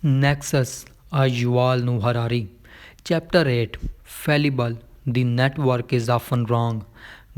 Nexus, Yuval Noah Harari. Chapter 8 Fallible. The network is often wrong.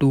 2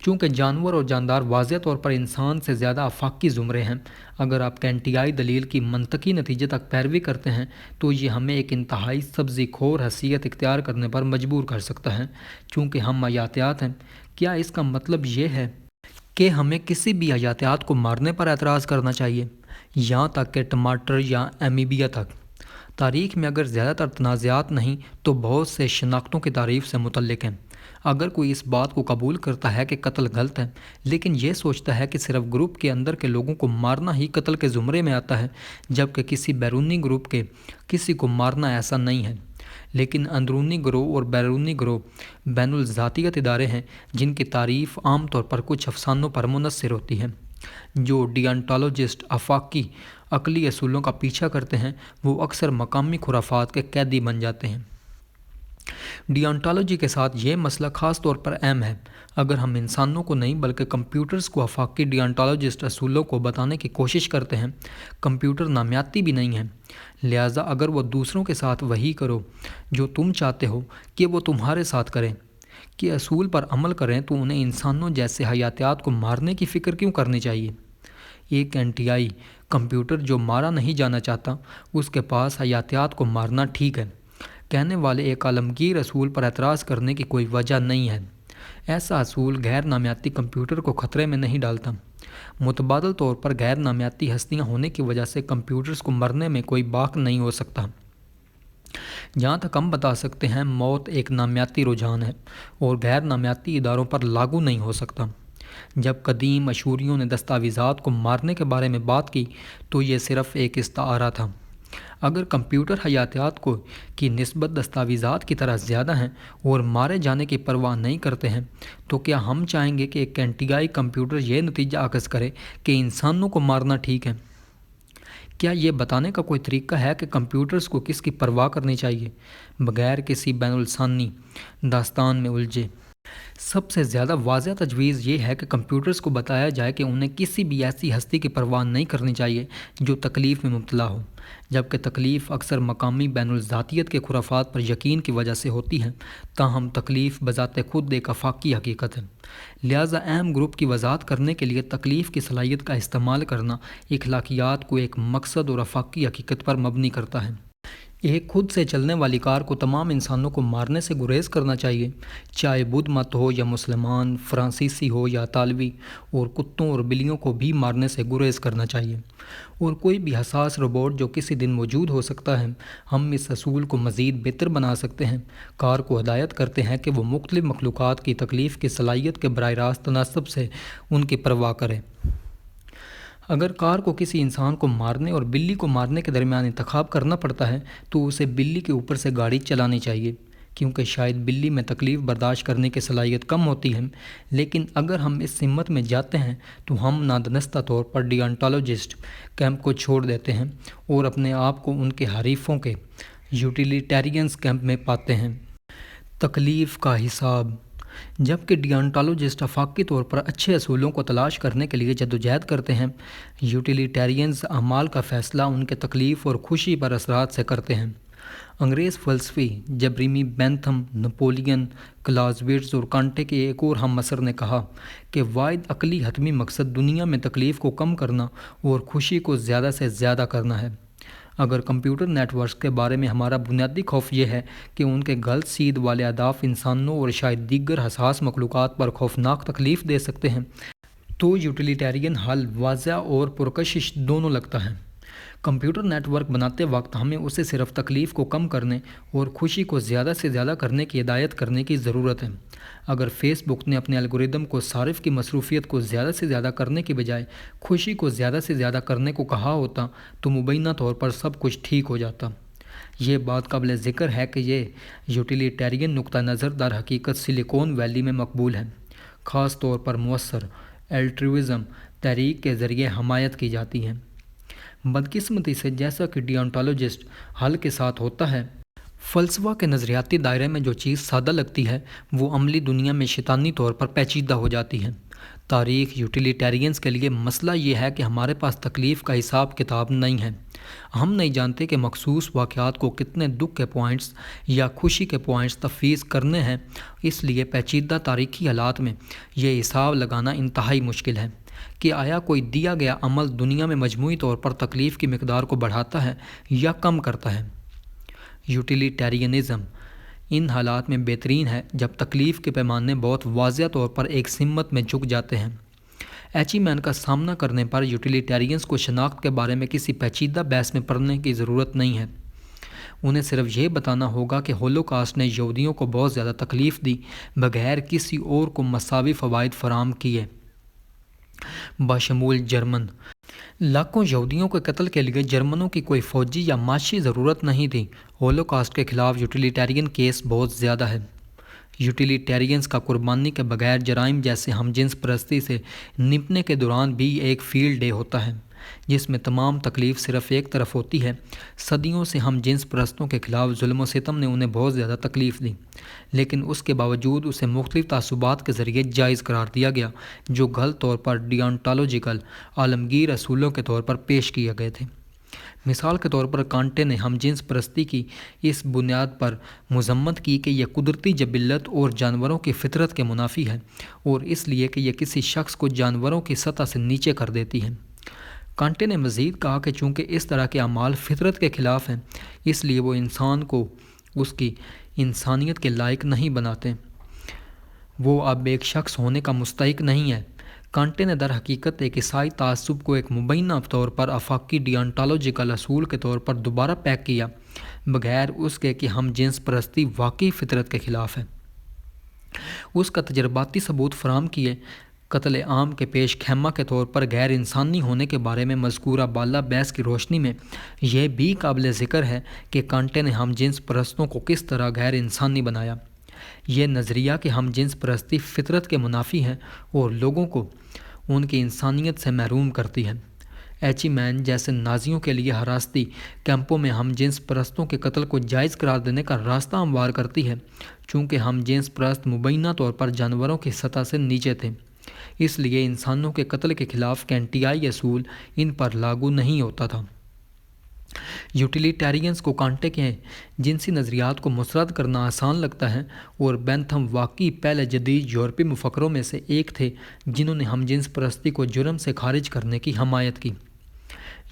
چونکہ جانور اور جاندار واضح طور پر انسان سے زیادہ آفاقی زمرے ہیں، اگر آپ کینٹیائی دلیل کی منطقی نتیجے تک پیروی کرتے ہیں تو یہ ہمیں ایک انتہائی سبزی خور حیثیت اختیار کرنے پر مجبور کر سکتا ہے۔ چونکہ ہم حیاتیات ہیں، کیا اس کا مطلب یہ ہے کہ ہمیں کسی بھی حیاتیات کو مارنے پر اعتراض کرنا چاہیے، یہاں تک کہ ٹماٹر یا امیبیا تک؟ تاریخ میں اگر زیادہ تر تنازعات نہیں تو بہت سے شناختوں کی تعریف سے متعلق ہیں۔ اگر کوئی اس بات کو قبول کرتا ہے کہ قتل غلط ہے، لیکن یہ سوچتا ہے کہ صرف گروپ کے اندر کے لوگوں کو مارنا ہی قتل کے زمرے میں آتا ہے، جبکہ کسی بیرونی گروپ کے کسی کو مارنا ایسا نہیں ہے، لیکن اندرونی گروہ اور بیرونی گروہ بین الذاتیت ادارے ہیں جن کی تعریف عام طور پر کچھ افسانوں پر منحصر ہوتی ہے۔ جو ڈیانٹالوجسٹ آفاقی عقلی اصولوں کا پیچھا کرتے ہیں وہ اکثر مقامی خرافات کے قیدی بن جاتے ہیں۔ ڈیانٹالوجی کے ساتھ یہ مسئلہ خاص طور پر اہم ہے۔ اگر ہم انسانوں کو نہیں بلکہ کمپیوٹرز کو آفاقی ڈیانٹالوجسٹ اصولوں کو بتانے کی کوشش کرتے ہیں، کمپیوٹر نامیاتی بھی نہیں ہیں، لہٰذا اگر وہ دوسروں کے ساتھ وہی کرو جو تم چاہتے ہو کہ وہ تمہارے ساتھ کریں، کہ اصول پر عمل کریں، تو انہیں انسانوں جیسے حیاتیات کو مارنے کی فکر کیوں کرنی چاہیے؟ ایک اینٹیائی کمپیوٹر جو مارا نہیں جانا چاہتا، اس کے پاس حیاتیات کو مارنا ٹھیک ہے کہنے والے ایک عالمگیر اصول پر اعتراض کرنے کی کوئی وجہ نہیں ہے۔ ایسا اصول غیر نامیاتی کمپیوٹر کو خطرے میں نہیں ڈالتا۔ متبادل طور پر غیر نامیاتی ہستیاں ہونے کی وجہ سے کمپیوٹرز کو مرنے میں کوئی باک نہیں ہو سکتا۔ جہاں تک ہم بتا سکتے ہیں، موت ایک نامیاتی رجحان ہے اور غیر نامیاتی اداروں پر لاگو نہیں ہو سکتا۔ جب قدیم اشوریوں نے دستاویزات کو مارنے کے بارے میں بات کی تو یہ صرف ایک استعارہ تھا۔ اگر کمپیوٹر حیاتیات کی نسبت دستاویزات کی طرح زیادہ ہیں اور مارے جانے کی پرواہ نہیں کرتے ہیں، تو کیا ہم چاہیں گے کہ ایک کینٹیائی کمپیوٹر یہ نتیجہ اخذ کرے کہ انسانوں کو مارنا ٹھیک ہے؟ کیا یہ بتانے کا کوئی طریقہ ہے کہ کمپیوٹرز کو کس کی پرواہ کرنی چاہیے، بغیر کسی بین الانسانی داستان میں الجھے؟ سب سے زیادہ واضح تجویز یہ ہے کہ کمپیوٹرز کو بتایا جائے کہ انہیں کسی بھی ایسی ہستی کی پرواہ نہیں کرنی چاہیے جو تکلیف میں مبتلا ہو، جبکہ تکلیف اکثر مقامی بین الذاتیت کے خرافات پر یقین کی وجہ سے ہوتی ہے، تاہم تکلیف بذات خود ایک آفاقی حقیقت ہے۔ لہٰذا اہم گروپ کی وضاحت کرنے کے لیے تکلیف کی صلاحیت کا استعمال کرنا اخلاقیات کو ایک مقصد اور آفاقی حقیقت پر مبنی کرتا ہے۔ ایک خود سے چلنے والی کار کو تمام انسانوں کو مارنے سے گریز کرنا چاہیے، چاہے بدھ مت ہو یا مسلمان، فرانسیسی ہو یا اطالوی، اور کتوں اور بلیوں کو بھی مارنے سے گریز کرنا چاہیے۔ اور کوئی بھی حساس روبوٹ جو کسی دن موجود ہو سکتا ہے، ہم اس اصول کو مزید بہتر بنا سکتے ہیں۔ کار کو ہدایت کرتے ہیں کہ وہ مختلف مخلوقات کی تکلیف کی صلاحیت کے براہ راست تناسب سے ان کی پرواہ کرے۔ اگر کار کو کسی انسان کو مارنے اور بلی کو مارنے کے درمیان انتخاب کرنا پڑتا ہے تو اسے بلی کے اوپر سے گاڑی چلانی چاہیے، کیونکہ شاید بلی میں تکلیف برداشت کرنے کی صلاحیت کم ہوتی ہے۔ لیکن اگر ہم اس سمت میں جاتے ہیں تو ہم نادانستہ طور پر ڈیانٹالوجسٹ کیمپ کو چھوڑ دیتے ہیں اور اپنے آپ کو ان کے حریفوں کے یوٹیلیٹیرینز کیمپ میں پاتے ہیں۔ تکلیف کا حساب۔ جبکہ ڈیانٹالوجسٹ آفاقی طور پر اچھے اصولوں کو تلاش کرنے کے لیے جدوجہد کرتے ہیں، یوٹیلیٹیرینز اعمال کا فیصلہ ان کے تکلیف اور خوشی پر اثرات سے کرتے ہیں۔ انگریز فلسفی جیریمی بینتھم، نپولین، کلاوزوٹز اور کانٹے کے ایک اور ہم عصر نے کہا کہ واحد عقلی حتمی مقصد دنیا میں تکلیف کو کم کرنا اور خوشی کو زیادہ سے زیادہ کرنا ہے۔ اگر کمپیوٹر نیٹ ورکس کے بارے میں ہمارا بنیادی خوف یہ ہے کہ ان کے غلط سید والے اہداف انسانوں اور شاید دیگر حساس مخلوقات پر خوفناک تکلیف دے سکتے ہیں، تو یوٹیلیٹیرین حل واضح اور پرکشش دونوں لگتا ہے۔ کمپیوٹر نیٹ ورک بناتے وقت ہمیں اسے صرف تکلیف کو کم کرنے اور خوشی کو زیادہ سے زیادہ کرنے کی ہدایت کرنے کی ضرورت ہے۔ اگر فیس بک نے اپنے الگوریدم کو صارف کی مصروفیت کو زیادہ سے زیادہ کرنے کی بجائے خوشی کو زیادہ سے زیادہ کرنے کو کہا ہوتا تو مبینہ طور پر سب کچھ ٹھیک ہو جاتا۔ یہ بات قابل ذکر ہے کہ یہ یوٹیلیٹیرین نقطہ نظر در حقیقت سلیکون ویلی میں مقبول ہے، خاص طور پر مؤثر الٹرویزم تحریک کے ذریعے حمایت کی جاتی ہے۔ بدقسمتی سے جیسا کہ ڈیانٹالوجسٹ حل کے ساتھ ہوتا ہے، فلسفہ کے نظریاتی دائرے میں جو چیز سادہ لگتی ہے وہ عملی دنیا میں شیطانی طور پر پیچیدہ ہو جاتی ہے۔ تاریخ یوٹیلیٹیرینز کے لیے مسئلہ یہ ہے کہ ہمارے پاس تکلیف کا حساب کتاب نہیں ہے۔ ہم نہیں جانتے کہ مخصوص واقعات کو کتنے دکھ کے پوائنٹس یا خوشی کے پوائنٹس تفویض کرنے ہیں، اس لیے پیچیدہ تاریخی حالات میں یہ حساب لگانا انتہائی مشکل ہے کہ آیا کوئی دیا گیا عمل دنیا میں مجموعی طور پر تکلیف کی مقدار کو بڑھاتا ہے یا کم کرتا ہے۔ یوٹیلیٹیرینزم ان حالات میں بہترین ہے جب تکلیف کے پیمانے بہت واضح طور پر ایک سمت میں جھک جاتے ہیں۔ ایچی مین کا سامنا کرنے پر یوٹیلیٹیرینز کو شناخت کے بارے میں کسی پیچیدہ بحث میں پڑھنے کی ضرورت نہیں ہے۔ انہیں صرف یہ بتانا ہوگا کہ ہولوکاسٹ نے یہودیوں کو بہت زیادہ تکلیف دی بغیر کسی اور کو مساوی فوائد فراہم کیے، بشمول جرمن۔ لاکھوں یہودیوں کے قتل کے لیے جرمنوں کی کوئی فوجی یا معاشی ضرورت نہیں تھی۔ ہولوکاسٹ کے خلاف یوٹیلیٹیرین کیس بہت زیادہ ہے۔ یوٹیلیٹیرینز کا قربانی کے بغیر جرائم جیسے ہم جنس پرستی سے نمٹنے کے دوران بھی ایک فیلڈ ڈے ہوتا ہے جس میں تمام تکلیف صرف ایک طرف ہوتی ہے۔ صدیوں سے ہم جنس پرستوں کے خلاف ظلم و ستم نے انہیں بہت زیادہ تکلیف دی، لیکن اس کے باوجود اسے مختلف تعصبات کے ذریعے جائز قرار دیا گیا جو غلط طور پر ڈیانٹالوجیکل عالمگیر اصولوں کے طور پر پیش کیے گئے تھے۔ مثال کے طور پر کانٹے نے ہم جنس پرستی کی اس بنیاد پر مذمت کی کہ یہ قدرتی جبلت اور جانوروں کی فطرت کے منافی ہے، اور اس لیے کہ یہ کسی شخص کو جانوروں کی سطح سے نیچے کر دیتی ہے۔ کانٹے نے مزید کہا کہ چونکہ اس طرح کے اعمال فطرت کے خلاف ہیں، اس لیے وہ انسان کو اس کی انسانیت کے لائق نہیں بناتے، وہ اب ایک شخص ہونے کا مستحق نہیں ہے۔ کانٹے نے در حقیقت ایک عیسائی تعصب کو ایک مبینہ طور پر آفاقی ڈیانٹالوجیکل اصول کے طور پر دوبارہ پیک کیا، بغیر اس کے کہ ہم جنس پرستی واقعی فطرت کے خلاف ہے۔ اس کا تجرباتی ثبوت فراہم کیے قتل عام کے پیش خیمہ کے طور پر غیر انسانی ہونے کے بارے میں مذکورہ بالا بحث کی روشنی میں یہ بھی قابل ذکر ہے کہ کانٹے نے ہم جنس پرستوں کو کس طرح غیر انسانی بنایا۔ یہ نظریہ کہ ہم جنس پرستی فطرت کے منافی ہے اور لوگوں کو ان کی انسانیت سے محروم کرتی ہے۔ ایچی مین جیسے نازیوں کے لیے حراستی کیمپوں میں ہم جنس پرستوں کے قتل کو جائز قرار دینے کا راستہ ہموار کرتی ہے، چونکہ ہم جنس پرست مبینہ طور پر جانوروں کی سطح سے نیچے تھے، اس لیے انسانوں کے قتل کے خلاف کینٹیائی اصول ان پر لاگو نہیں ہوتا تھا۔ یوٹیلیٹیرینز کو کانٹے کے جنسی نظریات کو مسترد کرنا آسان لگتا ہے، اور بینتھم واقعی پہلے جدید یورپی مفکروں میں سے ایک تھے جنہوں نے ہم جنس پرستی کو جرم سے خارج کرنے کی حمایت کی۔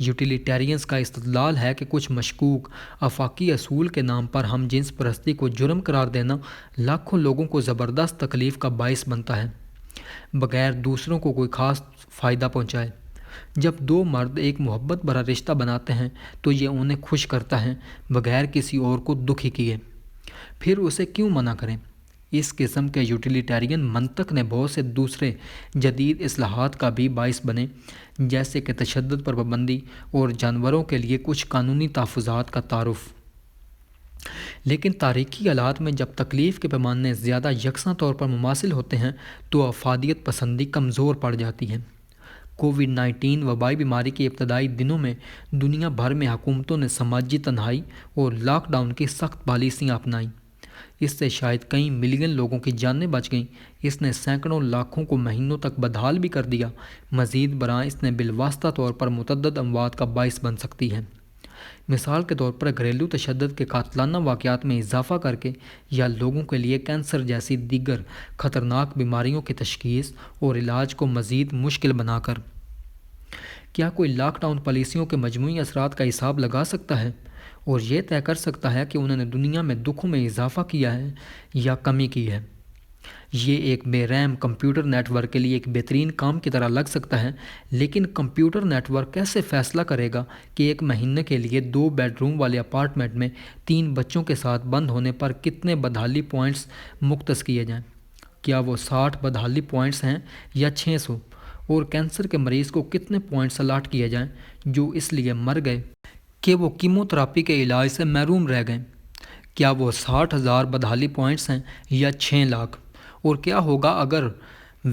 یوٹیلیٹیرینز کا استدلال ہے کہ کچھ مشکوک آفاقی اصول کے نام پر ہم جنس پرستی کو جرم قرار دینا لاکھوں لوگوں کو زبردست تکلیف کا باعث بنتا ہے، بغیر دوسروں کو کوئی خاص فائدہ پہنچائے۔ جب دو مرد ایک محبت بھرا رشتہ بناتے ہیں تو یہ انہیں خوش کرتا ہے بغیر کسی اور کو دکھی کیے، پھر اسے کیوں منع کریں؟ اس قسم کے یوٹیلیٹیرین منطق نے بہت سے دوسرے جدید اصلاحات کا بھی باعث بنے، جیسے کہ تشدد پر پابندی اور جانوروں کے لیے کچھ قانونی تحفظات کا تعارف۔ لیکن تاریخی حالات میں جب تکلیف کے پیمانے زیادہ یکساں طور پر مماثل ہوتے ہیں تو افادیت پسندی کمزور پڑ جاتی ہے۔ کووڈ-19 وبائی بیماری کے ابتدائی دنوں میں دنیا بھر میں حکومتوں نے سماجی تنہائی اور لاک ڈاؤن کی سخت پالیسیاں اپنائیں۔ اس سے شاید کئی ملین لوگوں کی جانیں بچ گئیں، اس نے سینکڑوں لاکھوں کو مہینوں تک بدحال بھی کر دیا۔ مزید برآں اس نے بالواسطہ طور پر متعدد اموات کا باعث بن سکتی ہے، مثال کے طور پر گھریلو تشدد کے قاتلانہ واقعات میں اضافہ کر کے، یا لوگوں کے لیے کینسر جیسی دیگر خطرناک بیماریوں کی تشخیص اور علاج کو مزید مشکل بنا کر۔ کیا کوئی لاک ڈاؤن پالیسیوں کے مجموعی اثرات کا حساب لگا سکتا ہے اور یہ طے کر سکتا ہے کہ انہوں نے دنیا میں دکھوں میں اضافہ کیا ہے یا کمی کی ہے؟ یہ ایک بے رحم کمپیوٹر نیٹ ورک کے لیے ایک بہترین کام کی طرح لگ سکتا ہے، لیکن کمپیوٹر نیٹ ورک کیسے فیصلہ کرے گا کہ ایک مہینے کے لیے 2 بیڈ روم والے اپارٹمنٹ میں 3 بچوں کے ساتھ بند ہونے پر کتنے بدحالی پوائنٹس مختص کیے جائیں؟ کیا وہ 60 بدحالی پوائنٹس ہیں یا 600؟ اور کینسر کے مریض کو کتنے پوائنٹس الاٹ کیے جائیں جو اس لیے مر گئے کہ وہ کیموتھراپی کے علاج سے محروم رہ گئے؟ کیا وہ 60,000 بدحالی پوائنٹس ہیں یا 6 لاکھ؟ اور کیا ہوگا اگر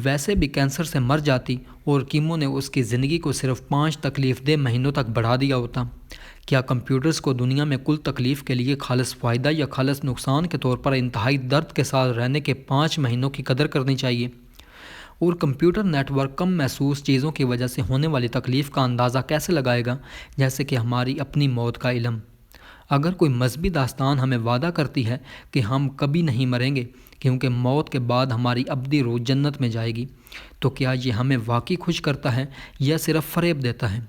ویسے بھی کینسر سے مر جاتی اور کیمو نے اس کی زندگی کو صرف 5 تکلیف دہ مہینوں تک بڑھا دیا ہوتا؟ کیا کمپیوٹرز کو دنیا میں کل تکلیف کے لیے خالص فائدہ یا خالص نقصان کے طور پر انتہائی درد کے ساتھ رہنے کے 5 مہینوں کی قدر کرنی چاہیے؟ اور کمپیوٹر نیٹ ورک کم محسوس چیزوں کی وجہ سے ہونے والی تکلیف کا اندازہ کیسے لگائے گا، جیسے کہ ہماری اپنی موت کا علم؟ اگر کوئی مذہبی داستان ہمیں وعدہ کرتی ہے کہ ہم کبھی نہیں مریں گے کیونکہ موت کے بعد ہماری ابدی روح جنت میں جائے گی، تو کیا یہ ہمیں واقعی خوش کرتا ہے یا صرف فریب دیتا ہے؟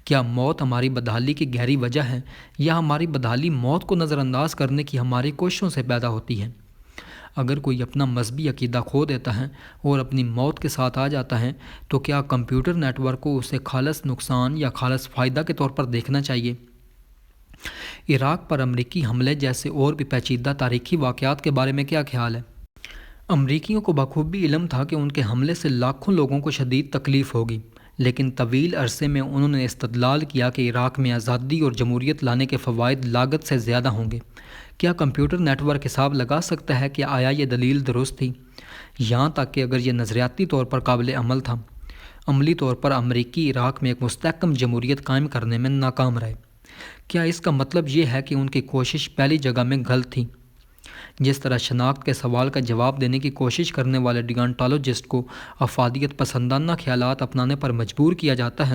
کیا موت ہماری بدحالی کی گہری وجہ ہے یا ہماری بدحالی موت کو نظر انداز کرنے کی ہماری کوششوں سے پیدا ہوتی ہے؟ اگر کوئی اپنا مذہبی عقیدہ کھو دیتا ہے اور اپنی موت کے ساتھ آ جاتا ہے تو کیا کمپیوٹر نیٹ ورک کو اسے خالص نقصان یا خالص فائدہ کے طور پر دیکھنا چاہیے؟ عراق پر امریکی حملے جیسے اور بھی پیچیدہ تاریخی واقعات کے بارے میں کیا خیال ہے؟ امریکیوں کو بخوبی علم تھا کہ ان کے حملے سے لاکھوں لوگوں کو شدید تکلیف ہوگی، لیکن طویل عرصے میں انہوں نے استدلال کیا کہ عراق میں آزادی اور جمہوریت لانے کے فوائد لاگت سے زیادہ ہوں گے۔ کیا کمپیوٹر نیٹ ورک حساب لگا سکتا ہے کہ آیا یہ دلیل درست تھی؟ یہاں تک کہ اگر یہ نظریاتی طور پر قابل عمل تھا، عملی طور پر امریکی عراق میں ایک مستحکم جمہوریت قائم کرنے میں ناکام رہے، کیا اس کا مطلب یہ ہے کہ ان کی کوشش پہلی جگہ میں غلط تھی؟ جس طرح شناخت کے سوال کا جواب دینے کی کوشش کرنے والے ڈیانٹالوجسٹ کو افادیت پسندانہ خیالات اپنانے پر مجبور کیا جاتا ہے،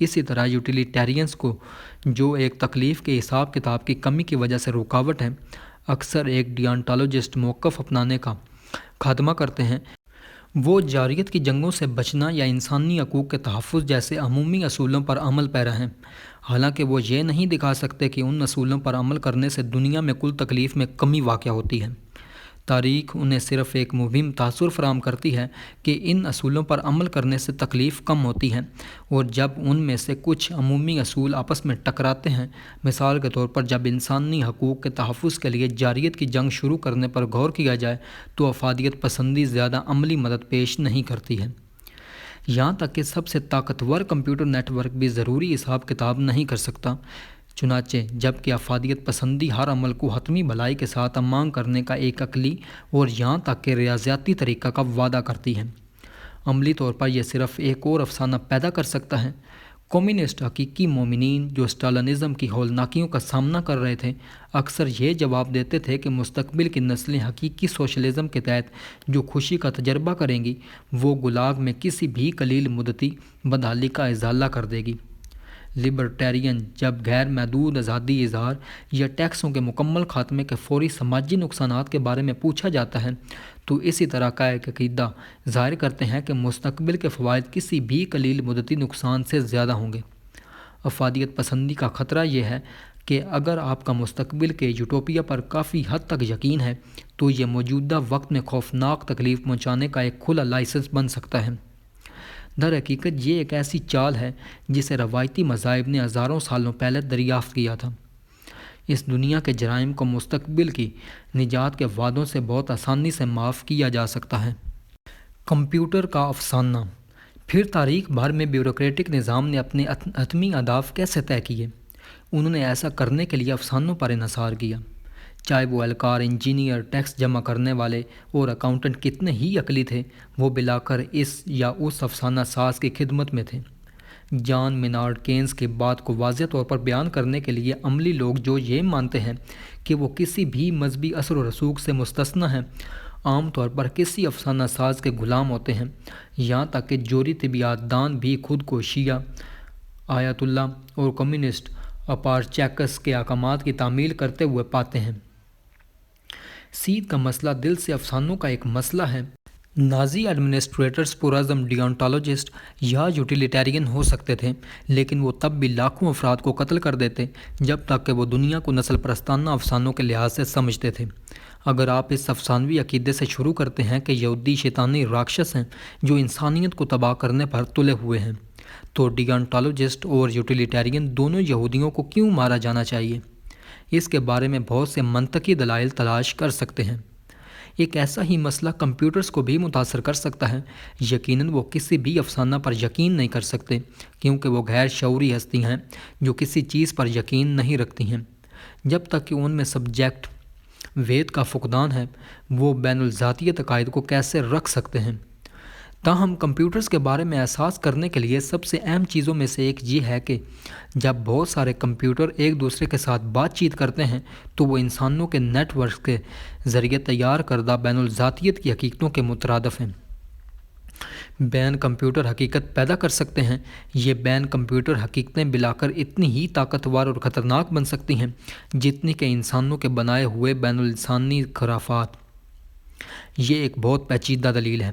اسی طرح یوٹیلیٹیرینز کو، جو ایک تکلیف کے حساب کتاب کی کمی کی وجہ سے رکاوٹ ہے، اکثر ایک ڈیانٹالوجسٹ موقف اپنانے کا خاتمہ کرتے ہیں۔ وہ جارحیت کی جنگوں سے بچنا یا انسانی حقوق کے تحفظ جیسے عمومی اصولوں پر عمل پیرا ہیں، حالانکہ وہ یہ نہیں دکھا سکتے کہ ان اصولوں پر عمل کرنے سے دنیا میں کل تکلیف میں کمی واقع ہوتی ہے۔ تاریخ انہیں صرف ایک مبہم تاثر فراہم کرتی ہے کہ ان اصولوں پر عمل کرنے سے تکلیف کم ہوتی ہے، اور جب ان میں سے کچھ عمومی اصول آپس میں ٹکراتے ہیں، مثال کے طور پر جب انسانی حقوق کے تحفظ کے لیے جارحیت کی جنگ شروع کرنے پر غور کیا جائے تو افادیت پسندی زیادہ عملی مدد پیش نہیں کرتی ہے۔ یہاں تک کہ سب سے طاقتور کمپیوٹر نیٹ ورک بھی ضروری حساب کتاب نہیں کر سکتا، چنانچہ جب کہ افادیت پسندی ہر عمل کو حتمی بھلائی کے ساتھ امانگ کرنے کا ایک عقلی اور یہاں تک کہ ریاضیاتی طریقہ کا وعدہ کرتی ہے، عملی طور پر یہ صرف ایک اور افسانہ پیدا کر سکتا ہے۔ کمیونسٹ حقیقی مومنین جو اسٹالنزم کی ہولناکیوں کا سامنا کر رہے تھے، اکثر یہ جواب دیتے تھے کہ مستقبل کی نسلیں حقیقی سوشلزم کے تحت جو خوشی کا تجربہ کریں گی، وہ گلاگ میں کسی بھی قلیل مدتی بدحالی کا ازالہ کر دے گی۔ لبرٹیرین جب غیر محدود آزادی اظہار یا ٹیکسوں کے مکمل خاتمے کے فوری سماجی نقصانات کے بارے میں پوچھا جاتا ہے تو اسی طرح کا ایک عقیدہ ظاہر کرتے ہیں کہ مستقبل کے فوائد کسی بھی قلیل مدتی نقصان سے زیادہ ہوں گے۔ افادیت پسندی کا خطرہ یہ ہے کہ اگر آپ کا مستقبل کے یوٹوپیا پر کافی حد تک یقین ہے تو یہ موجودہ وقت میں خوفناک تکلیف پہنچانے کا ایک کھلا لائسنس بن سکتا ہے۔ در حقیقت یہ ایک ایسی چال ہے جسے روایتی مذاہب نے ہزاروں سالوں پہلے دریافت کیا تھا۔ اس دنیا کے جرائم کو مستقبل کی نجات کے وعدوں سے بہت آسانی سے معاف کیا جا سکتا ہے۔ کمپیوٹر کا افسانہ۔ پھر تاریخ بھر میں بیوروکریٹک نظام نے اپنے حتمی اہداف کیسے طے کیے؟ انہوں نے ایسا کرنے کے لیے افسانوں پر انحصار کیا، چاہے وہ اہلکار، انجینئر، ٹیکس جمع کرنے والے اور اکاؤنٹنٹ کتنے ہی عقلی تھے، وہ بلا کر اس یا اس افسانہ ساز کی خدمت میں تھے۔ جان مینارڈ کینز کی بات کو واضح طور پر بیان کرنے کے لیے عملی لوگ جو یہ مانتے ہیں کہ وہ کسی بھی مذہبی اثر و رسوخ سے مستثنی ہیں، عام طور پر کسی افسانہ ساز کے غلام ہوتے ہیں، یہاں تک کہ جوہری طبیعیات دان بھی خود کو شیعہ، آیت اللہ اور کمیونسٹ اپارچیکس کے احکامات کی تعمیل کرتے ہوئے پاتے ہیں۔ سیدھ کا مسئلہ دل سے افسانوں کا ایک مسئلہ ہے۔ نازی ایڈمنسٹریٹرز پرعزم ڈیانٹالوجسٹ یا یوٹیلیٹیرین ہو سکتے تھے، لیکن وہ تب بھی لاکھوں افراد کو قتل کر دیتے جب تک کہ وہ دنیا کو نسل پرستانہ افسانوں کے لحاظ سے سمجھتے تھے۔ اگر آپ اس افسانوی عقیدے سے شروع کرتے ہیں کہ یہودی شیطانی راکشس ہیں جو انسانیت کو تباہ کرنے پر تلے ہوئے ہیں، تو ڈیانٹالوجسٹ اور یوٹیلیٹیرین دونوں یہودیوں کو کیوں مارا جانا چاہیے؟ اس کے بارے میں بہت سے منطقی دلائل تلاش کر سکتے ہیں۔ ایک ایسا ہی مسئلہ کمپیوٹرز کو بھی متاثر کر سکتا ہے۔ یقیناً وہ کسی بھی افسانہ پر یقین نہیں کر سکتے کیونکہ وہ غیر شعوری ہستی ہیں جو کسی چیز پر یقین نہیں رکھتی ہیں۔ جب تک کہ ان میں سبجیکٹ وید کا فقدان ہے، وہ بین الذاتیت عقائد کو کیسے رکھ سکتے ہیں؟ تاہم کمپیوٹرز کے بارے میں احساس کرنے کے لیے سب سے اہم چیزوں میں سے ایک یہ ہے کہ جب بہت سارے کمپیوٹر ایک دوسرے کے ساتھ بات چیت کرتے ہیں تو وہ انسانوں کے نیٹ ورک کے ذریعے تیار کردہ بین الذاتیت کی حقیقتوں کے مترادف ہیں۔ بین کمپیوٹر حقیقت پیدا کر سکتے ہیں۔ یہ بین کمپیوٹر حقیقتیں بلا کر اتنی ہی طاقتور اور خطرناک بن سکتی ہیں جتنی کہ انسانوں کے بنائے ہوئے بین الانسانی خرافات۔ یہ ایک بہت پیچیدہ دلیل ہے،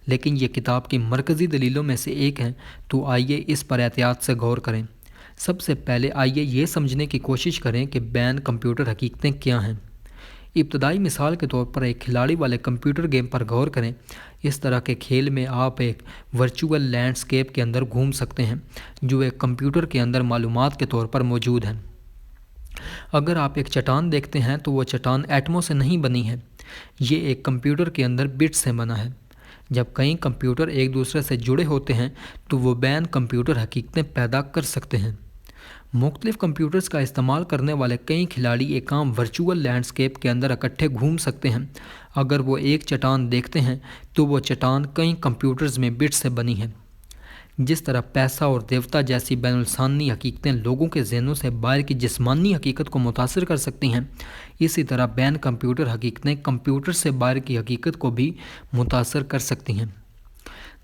لیکن یہ کتاب کی مرکزی دلیلوں میں سے ایک ہے، تو آئیے اس پر احتیاط سے غور کریں۔ سب سے پہلے آئیے یہ سمجھنے کی کوشش کریں کہ بین کمپیوٹر حقیقتیں کیا ہیں۔ ابتدائی مثال کے طور پر ایک کھلاڑی والے کمپیوٹر گیم پر غور کریں۔ اس طرح کے کھیل میں آپ ایک ورچوئل لینڈسکیپ کے اندر گھوم سکتے ہیں جو ایک کمپیوٹر کے اندر معلومات کے طور پر موجود ہے۔ اگر آپ ایک چٹان دیکھتے ہیں تو وہ چٹان ایٹموں سے نہیں بنی ہے، یہ ایک کمپیوٹر کے اندر بٹس سے بنا ہے۔ جب کئی کمپیوٹر ایک دوسرے سے جڑے ہوتے ہیں تو وہ بین کمپیوٹر حقیقتیں پیدا کر سکتے ہیں۔ مختلف کمپیوٹرز کا استعمال کرنے والے کئی کھلاڑی ایک عام ورچوئل لینڈسکیپ کے اندر اکٹھے گھوم سکتے ہیں۔ اگر وہ ایک چٹان دیکھتے ہیں تو وہ چٹان کئی کمپیوٹرز میں بٹس سے بنی ہے۔ جس طرح پیسہ اور دیوتا جیسی بین الانسانی حقیقتیں لوگوں کے ذہنوں سے باہر کی جسمانی حقیقت کو متاثر کر سکتی ہیں، اسی طرح بین کمپیوٹر حقیقتیں کمپیوٹر سے باہر کی حقیقت کو بھی متاثر کر سکتی ہیں۔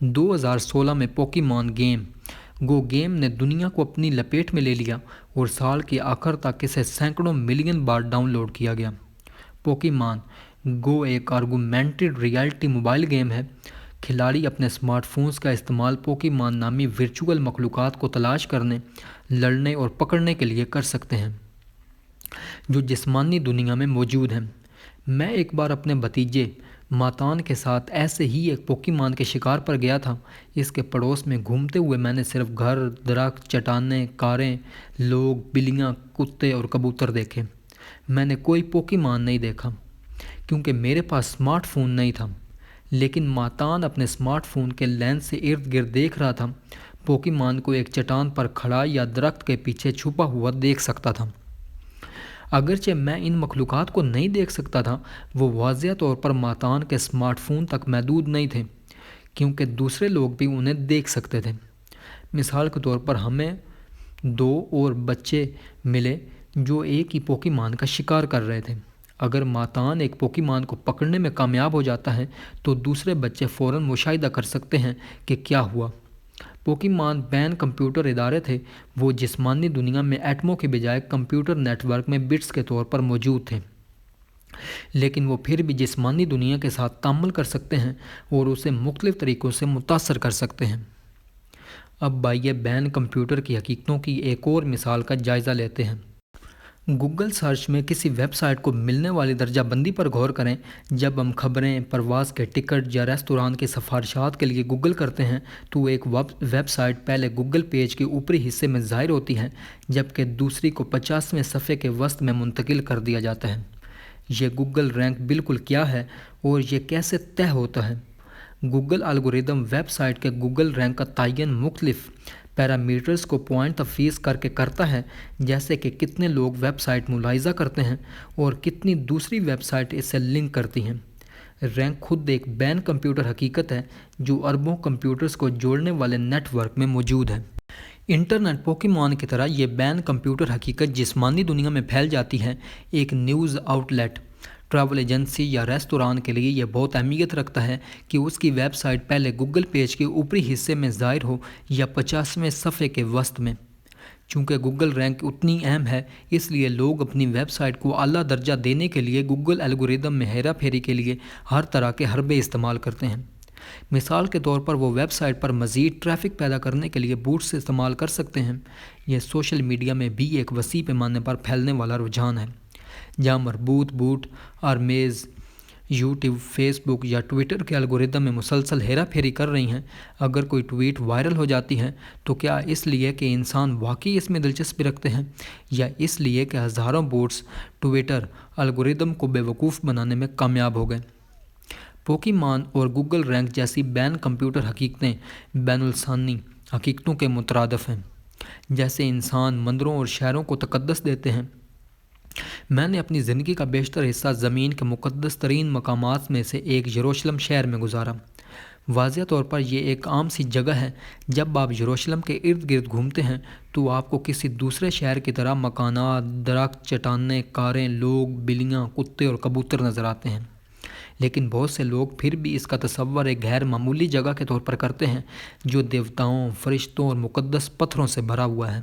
2016 میں پوکی مان گیم نے دنیا کو اپنی لپیٹ میں لے لیا اور سال کے آخر تک اسے سینکڑوں ملین بار ڈاؤن لوڈ کیا گیا۔ پوکی مان گو ایک آگمنٹڈ ریئلٹی موبائل گیم ہے۔ کھلاڑی اپنے اسمارٹ فونز کا استعمال پوکی مان نامی ورچوئل مخلوقات کو تلاش کرنے، لڑنے اور پکڑنے کے لیے کر سکتے ہیں جو جسمانی دنیا میں موجود ہیں۔ میں ایک بار اپنے بھتیجے ماتان کے ساتھ ایسے ہی ایک پوکی مان کے شکار پر گیا تھا۔ اس کے پڑوس میں گھومتے ہوئے میں نے صرف گھر، درخت، چٹانیں، کاریں، لوگ، بلیاں، کتے اور کبوتر دیکھے۔ میں نے کوئی پوکی مان نہیں دیکھا کیونکہ میرے پاس اسمارٹ فون نہیں تھا، لیکن ماتان اپنے اسمارٹ فون کے لینس سے ارد گرد دیکھ رہا تھا۔ پوکی مان کو ایک چٹان پر کھڑا یا درخت کے پیچھے چھپا ہوا دیکھ سکتا تھا۔ اگرچہ میں ان مخلوقات کو نہیں دیکھ سکتا تھا، وہ واضح طور پر ماتان کے اسمارٹ فون تک محدود نہیں تھے کیونکہ دوسرے لوگ بھی انہیں دیکھ سکتے تھے۔ مثال کے طور پر ہمیں 2 اور بچے ملے جو ایک ہی پوکی مان کا شکار کر رہے تھے۔ اگر ماتان ایک پوکی مان کو پکڑنے میں کامیاب ہو جاتا ہے تو دوسرے بچے فوراً مشاہدہ کر سکتے ہیں کہ کیا ہوا۔ پوکی مان بین کمپیوٹر ادارے تھے، وہ جسمانی دنیا میں ایٹموں کے بجائے کمپیوٹر نیٹ ورک میں بٹس کے طور پر موجود تھے، لیکن وہ پھر بھی جسمانی دنیا کے ساتھ تعامل کر سکتے ہیں اور اسے مختلف طریقوں سے متاثر کر سکتے ہیں۔ اب آئیے بین کمپیوٹر کی حقیقتوں کی ایک اور مثال کا جائزہ لیتے ہیں۔ گوگل سرچ میں کسی ویب سائٹ کو ملنے والی درجہ بندی پر غور کریں۔ جب ہم خبریں، پرواز کے ٹکٹ یا ریستوران کی سفارشات کے لیے گوگل کرتے ہیں تو ایک ویب سائٹ پہلے گوگل پیج کے اوپری حصے میں ظاہر ہوتی ہے جبکہ دوسری کو 50ویں صفحے کے وسط میں منتقل کر دیا جاتا ہے۔ یہ گوگل رینک بالکل کیا ہے اور یہ کیسے طے ہوتا ہے؟ گوگل الگوریدم ویب سائٹ کے گوگل رینک کا تعین مختلف پیرامیٹرز کو پوائنٹ تفویض کر کے کرتا ہے، جیسے کہ کتنے لوگ ویب سائٹ ملاحظہ کرتے ہیں اور کتنی دوسری ویب سائٹ اسے لنک کرتی ہیں۔ رینک خود ایک بین کمپیوٹر حقیقت ہے جو اربوں کمپیوٹرز کو جوڑنے والے نیٹ ورک میں موجود ہے۔ انٹرنیٹ پوکی مان کی طرح یہ بین کمپیوٹر حقیقت جسمانی دنیا میں پھیل جاتی ہے۔ ایک news outlet, travel agency یا ریستوران کے لیے یہ بہت اہمیت رکھتا ہے کہ اس کی ویب سائٹ پہلے گوگل پیج کے اوپری حصے میں ظاہر ہو یا 50ویں صفحے کے وسط میں۔ چونکہ گوگل رینک اتنی اہم ہے، اس لیے لوگ اپنی ویب سائٹ کو اعلیٰ درجہ دینے کے لیے گوگل الگوریدم میں ہیرا پھیری کے لیے ہر طرح کے حربے استعمال کرتے ہیں۔ مثال کے طور پر وہ ویب سائٹ پر مزید ٹریفک پیدا کرنے کے لیے بوٹس استعمال کر سکتے ہیں۔ یہ سوشل میڈیا میں بھی ایک وسیع پیمانے پر پھیلنے والا رجحان ہے، جہاں مربوط بوٹ آرمیز یوٹیوب، فیس بک یا ٹویٹر کے الگوریدم میں مسلسل ہیرا پھیری کر رہی ہیں۔ اگر کوئی ٹویٹ وائرل ہو جاتی ہے تو کیا اس لیے کہ انسان واقعی اس میں دلچسپی رکھتے ہیں یا اس لیے کہ ہزاروں بوٹس ٹویٹر الگوریدم کو بیوقوف بنانے میں کامیاب ہو گئے؟ پوکی مان اور گوگل رینک جیسی بین کمپیوٹر حقیقتیں بین الانسانی حقیقتوں کے مترادف ہیں۔ جیسے انسان مندروں اور شہروں کو تقدس دیتے ہیں، میں نے اپنی زندگی کا بیشتر حصہ زمین کے مقدس ترین مقامات میں سے ایک یروشلم شہر میں گزارا۔ واضح طور پر یہ ایک عام سی جگہ ہے۔ جب آپ یروشلم کے ارد گرد گھومتے ہیں تو آپ کو کسی دوسرے شہر کی طرح مکانات، درخت، چٹانیں، کاریں، لوگ، بلیاں، کتے اور کبوتر نظر آتے ہیں۔ لیکن بہت سے لوگ پھر بھی اس کا تصور ایک غیر معمولی جگہ کے طور پر کرتے ہیں جو دیوتاؤں، فرشتوں اور مقدس پتھروں سے بھرا ہوا ہے۔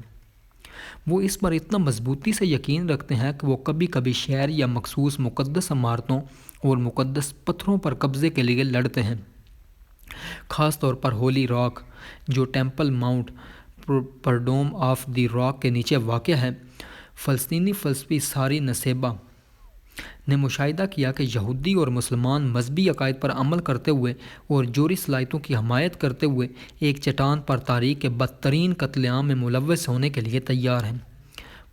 وہ اس پر اتنا مضبوطی سے یقین رکھتے ہیں کہ وہ کبھی کبھی شہر یا مخصوص مقدس عمارتوں اور مقدس پتھروں پر قبضے کے لیے لڑتے ہیں، خاص طور پر ہولی راک جو ٹیمپل ماؤنٹ پرڈوم آف دی راک کے نیچے واقع ہے۔ فلسطینی فلسفی ساری نسیبہ نے مشاہدہ کیا کہ یہودی اور مسلمان مذہبی عقائد پر عمل کرتے ہوئے اور جوہری صلاحیتوں کی حمایت کرتے ہوئے ایک چٹان پر تاریخ کے بدترین قتل عام میں ملوث ہونے کے لیے تیار ہیں۔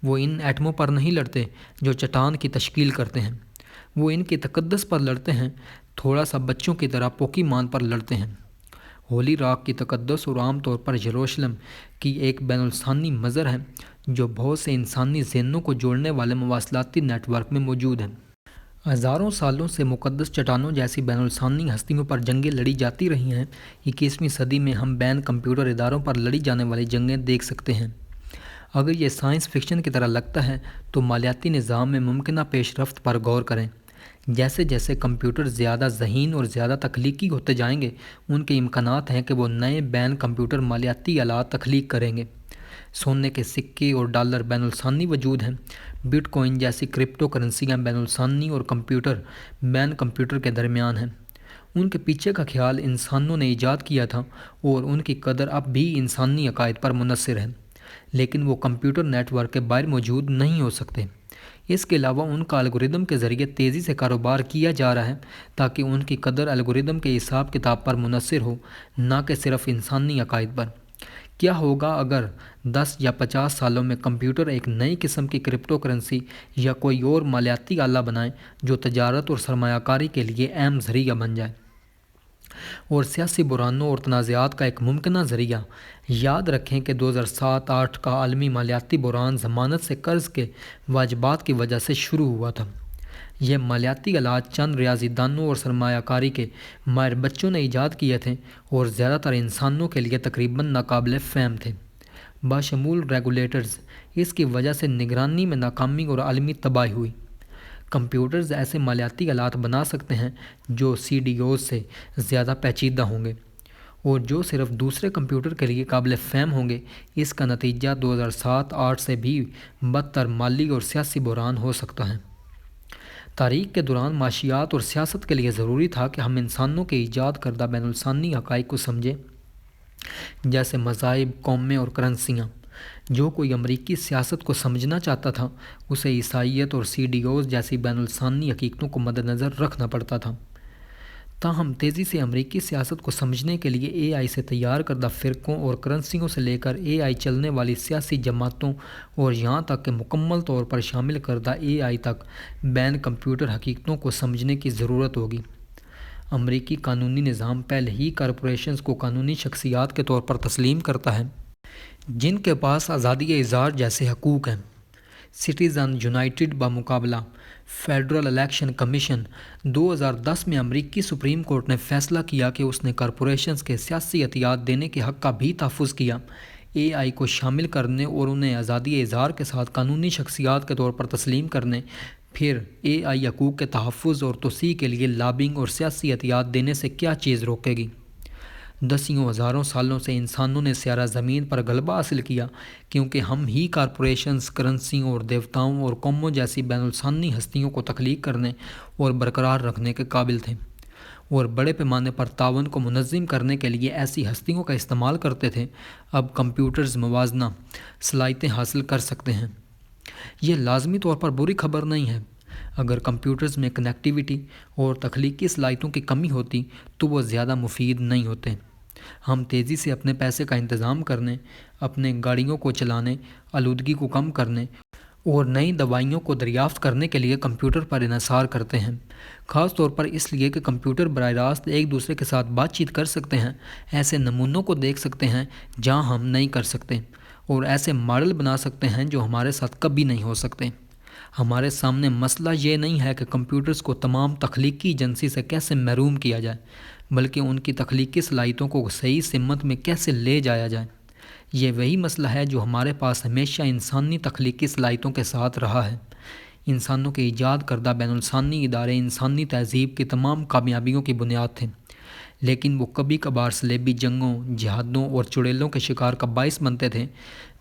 وہ ان ایٹموں پر نہیں لڑتے جو چٹان کی تشکیل کرتے ہیں، وہ ان کی تقدس پر لڑتے ہیں، تھوڑا سا بچوں کی طرح پوکی مان پر لڑتے ہیں۔ ہولی راک کی تقدس اور عام طور پر یروشلم کی ایک بین الاقوامی مظہر ہے جو بہت سے انسانی ذہنوں کو جوڑنے والے مواصلاتی نیٹ ورک میں موجود ہے۔ ہزاروں سالوں سے مقدس چٹانوں جیسی بین الاقوامی ہستیوں پر جنگیں لڑی جاتی رہی ہیں۔ 21ویں صدی میں ہم بین کمپیوٹر اداروں پر لڑی جانے والی جنگیں دیکھ سکتے ہیں۔ اگر یہ سائنس فکشن کی طرح لگتا ہے تو مالیاتی نظام میں ممکنہ پیش رفت پر غور کریں۔ جیسے جیسے کمپیوٹر زیادہ ذہین اور زیادہ تخلیقی ہوتے جائیں گے، ان کے امکانات ہیں کہ وہ نئے بین کمپیوٹر مالیاتی آلات تخلیق کریں گے۔ سونے کے سکے اور ڈالر بین الاقوامی وجود ہیں۔ بٹ کوائن جیسی کرپٹو کرنسیاں بین الاقوامی اور بین کمپیوٹر کے درمیان ہیں۔ ان کے پیچھے کا خیال انسانوں نے ایجاد کیا تھا اور ان کی قدر اب بھی انسانی عقائد پر منحصر ہے، لیکن وہ کمپیوٹر نیٹ ورک کے باہر موجود نہیں ہو سکتے۔ اس کے علاوہ ان کا الگوریدم کے ذریعے تیزی سے کاروبار کیا جا رہا ہے تاکہ ان کی قدر الگوریدم کے حساب کتاب پر منحصر ہو، نہ کہ صرف انسانی عقائد پر۔ کیا ہوگا اگر 10 یا 50 سالوں میں کمپیوٹر ایک نئی قسم کی کرپٹو کرنسی یا کوئی اور مالیاتی آلہ بنائیں جو تجارت اور سرمایہ کاری کے لیے اہم ذریعہ بن جائے اور سیاسی بحرانوں اور تنازعات کا ایک ممکنہ ذریعہ؟ یاد رکھیں کہ 2007-08 کا عالمی مالیاتی بحران ضمانت سے قرض کے واجبات کی وجہ سے شروع ہوا تھا۔ یہ مالیاتی آلات چند ریاضی دانوں اور سرمایہ کاری کے ماہر بچوں نے ایجاد کیے تھے اور زیادہ تر انسانوں کے لیے تقریباً ناقابل فہم تھے، بشمول ریگولیٹرز۔ اس کی وجہ سے نگرانی میں ناکامی اور عالمی تباہی ہوئی۔ کمپیوٹرز ایسے مالیاتی آلات بنا سکتے ہیں جو سی ڈی اوز سے زیادہ پیچیدہ ہوں گے اور جو صرف دوسرے کمپیوٹر کے لیے قابل فہم ہوں گے۔ اس کا نتیجہ 2007-08 سے بھی بدتر مالی اور سیاسی بحران ہو سکتا ہے۔ تاریخ کے دوران معاشیات اور سیاست کے لیے ضروری تھا کہ ہم انسانوں کے ایجاد کردہ بین الاقوامی حقائق کو سمجھیں، جیسے مذاہب، قومیں اور کرنسیاں۔ جو کوئی امریکی سیاست کو سمجھنا چاہتا تھا اسے عیسائیت اور سی ڈی اوز جیسی بین الاقوامی حقیقتوں کو مد نظر رکھنا پڑتا تھا۔ تاہم تیزی سے امریکی سیاست کو سمجھنے کے لیے اے آئی سے تیار کردہ فرقوں اور کرنسیوں سے لے کر اے آئی چلنے والی سیاسی جماعتوں اور یہاں تک کہ مکمل طور پر شامل کردہ اے آئی تک بین کمپیوٹر حقیقتوں کو سمجھنے کی ضرورت ہوگی۔ امریکی قانونی نظام پہلے ہی کارپوریشنز کو قانونی شخصیات کے طور پر تسلیم کرتا ہے جن کے پاس آزادی اظہار جیسے حقوق ہیں۔ سٹیزن یونائٹڈ بمقابلہ فیڈرل الیکشن کمیشن 2010 میں امریکی سپریم کورٹ نے فیصلہ کیا کہ اس نے کارپوریشنز کے سیاسی عطیات دینے کے حق کا بھی تحفظ کیا۔ اے آئی کو شامل کرنے اور انہیں آزادی اظہار کے ساتھ قانونی شخصیات کے طور پر تسلیم کرنے، پھر اے آئی حقوق کے تحفظ اور توسیع کے لیے لابنگ اور سیاسی عطیات دینے سے کیا چیز روکے گی؟ دسیوں ہزاروں سالوں سے انسانوں نے سیارہ زمین پر غلبہ حاصل کیا کیونکہ ہم ہی کارپوریشنز، کرنسیوں اور دیوتاؤں اور قوموں جیسی بین الاقوامی ہستیوں کو تخلیق کرنے اور برقرار رکھنے کے قابل تھے اور بڑے پیمانے پر تعاون کو منظم کرنے کے لیے ایسی ہستیوں کا استعمال کرتے تھے۔ اب کمپیوٹرز موازنہ صلاحیتیں حاصل کر سکتے ہیں۔ یہ لازمی طور پر بری خبر نہیں ہے۔ اگر کمپیوٹرز میں کنیکٹیوٹی اور تخلیقی صلاحیتوں کی کمی ہوتی تو وہ زیادہ مفید نہیں ہوتے۔ ہم تیزی سے اپنے پیسے کا انتظام کرنے، اپنے گاڑیوں کو چلانے، آلودگی کو کم کرنے اور نئی دوائیوں کو دریافت کرنے کے لیے کمپیوٹر پر انحصار کرتے ہیں، خاص طور پر اس لیے کہ کمپیوٹر براہ راست ایک دوسرے کے ساتھ بات چیت کر سکتے ہیں، ایسے نمونوں کو دیکھ سکتے ہیں جہاں ہم نہیں کر سکتے، اور ایسے ماڈل بنا سکتے ہیں جو ہمارے ساتھ کبھی نہیں ہو سکتے۔ ہمارے سامنے مسئلہ یہ نہیں ہے کہ کمپیوٹرز کو تمام تخلیقی ایجنسی سے کیسے محروم کیا جائے، بلکہ ان کی تخلیقی صلاحیتوں کو صحیح سمت میں کیسے لے جایا جائے۔ یہ وہی مسئلہ ہے جو ہمارے پاس ہمیشہ انسانی تخلیقی صلاحیتوں کے ساتھ رہا ہے۔ انسانوں کے ایجاد کردہ بین الانسانی ادارے انسانی تہذیب کی تمام کامیابیوں کی بنیاد تھے، لیکن وہ کبھی کبھار صلیبی جنگوں، جہادوں اور چڑیلوں کے شکار کا باعث بنتے تھے۔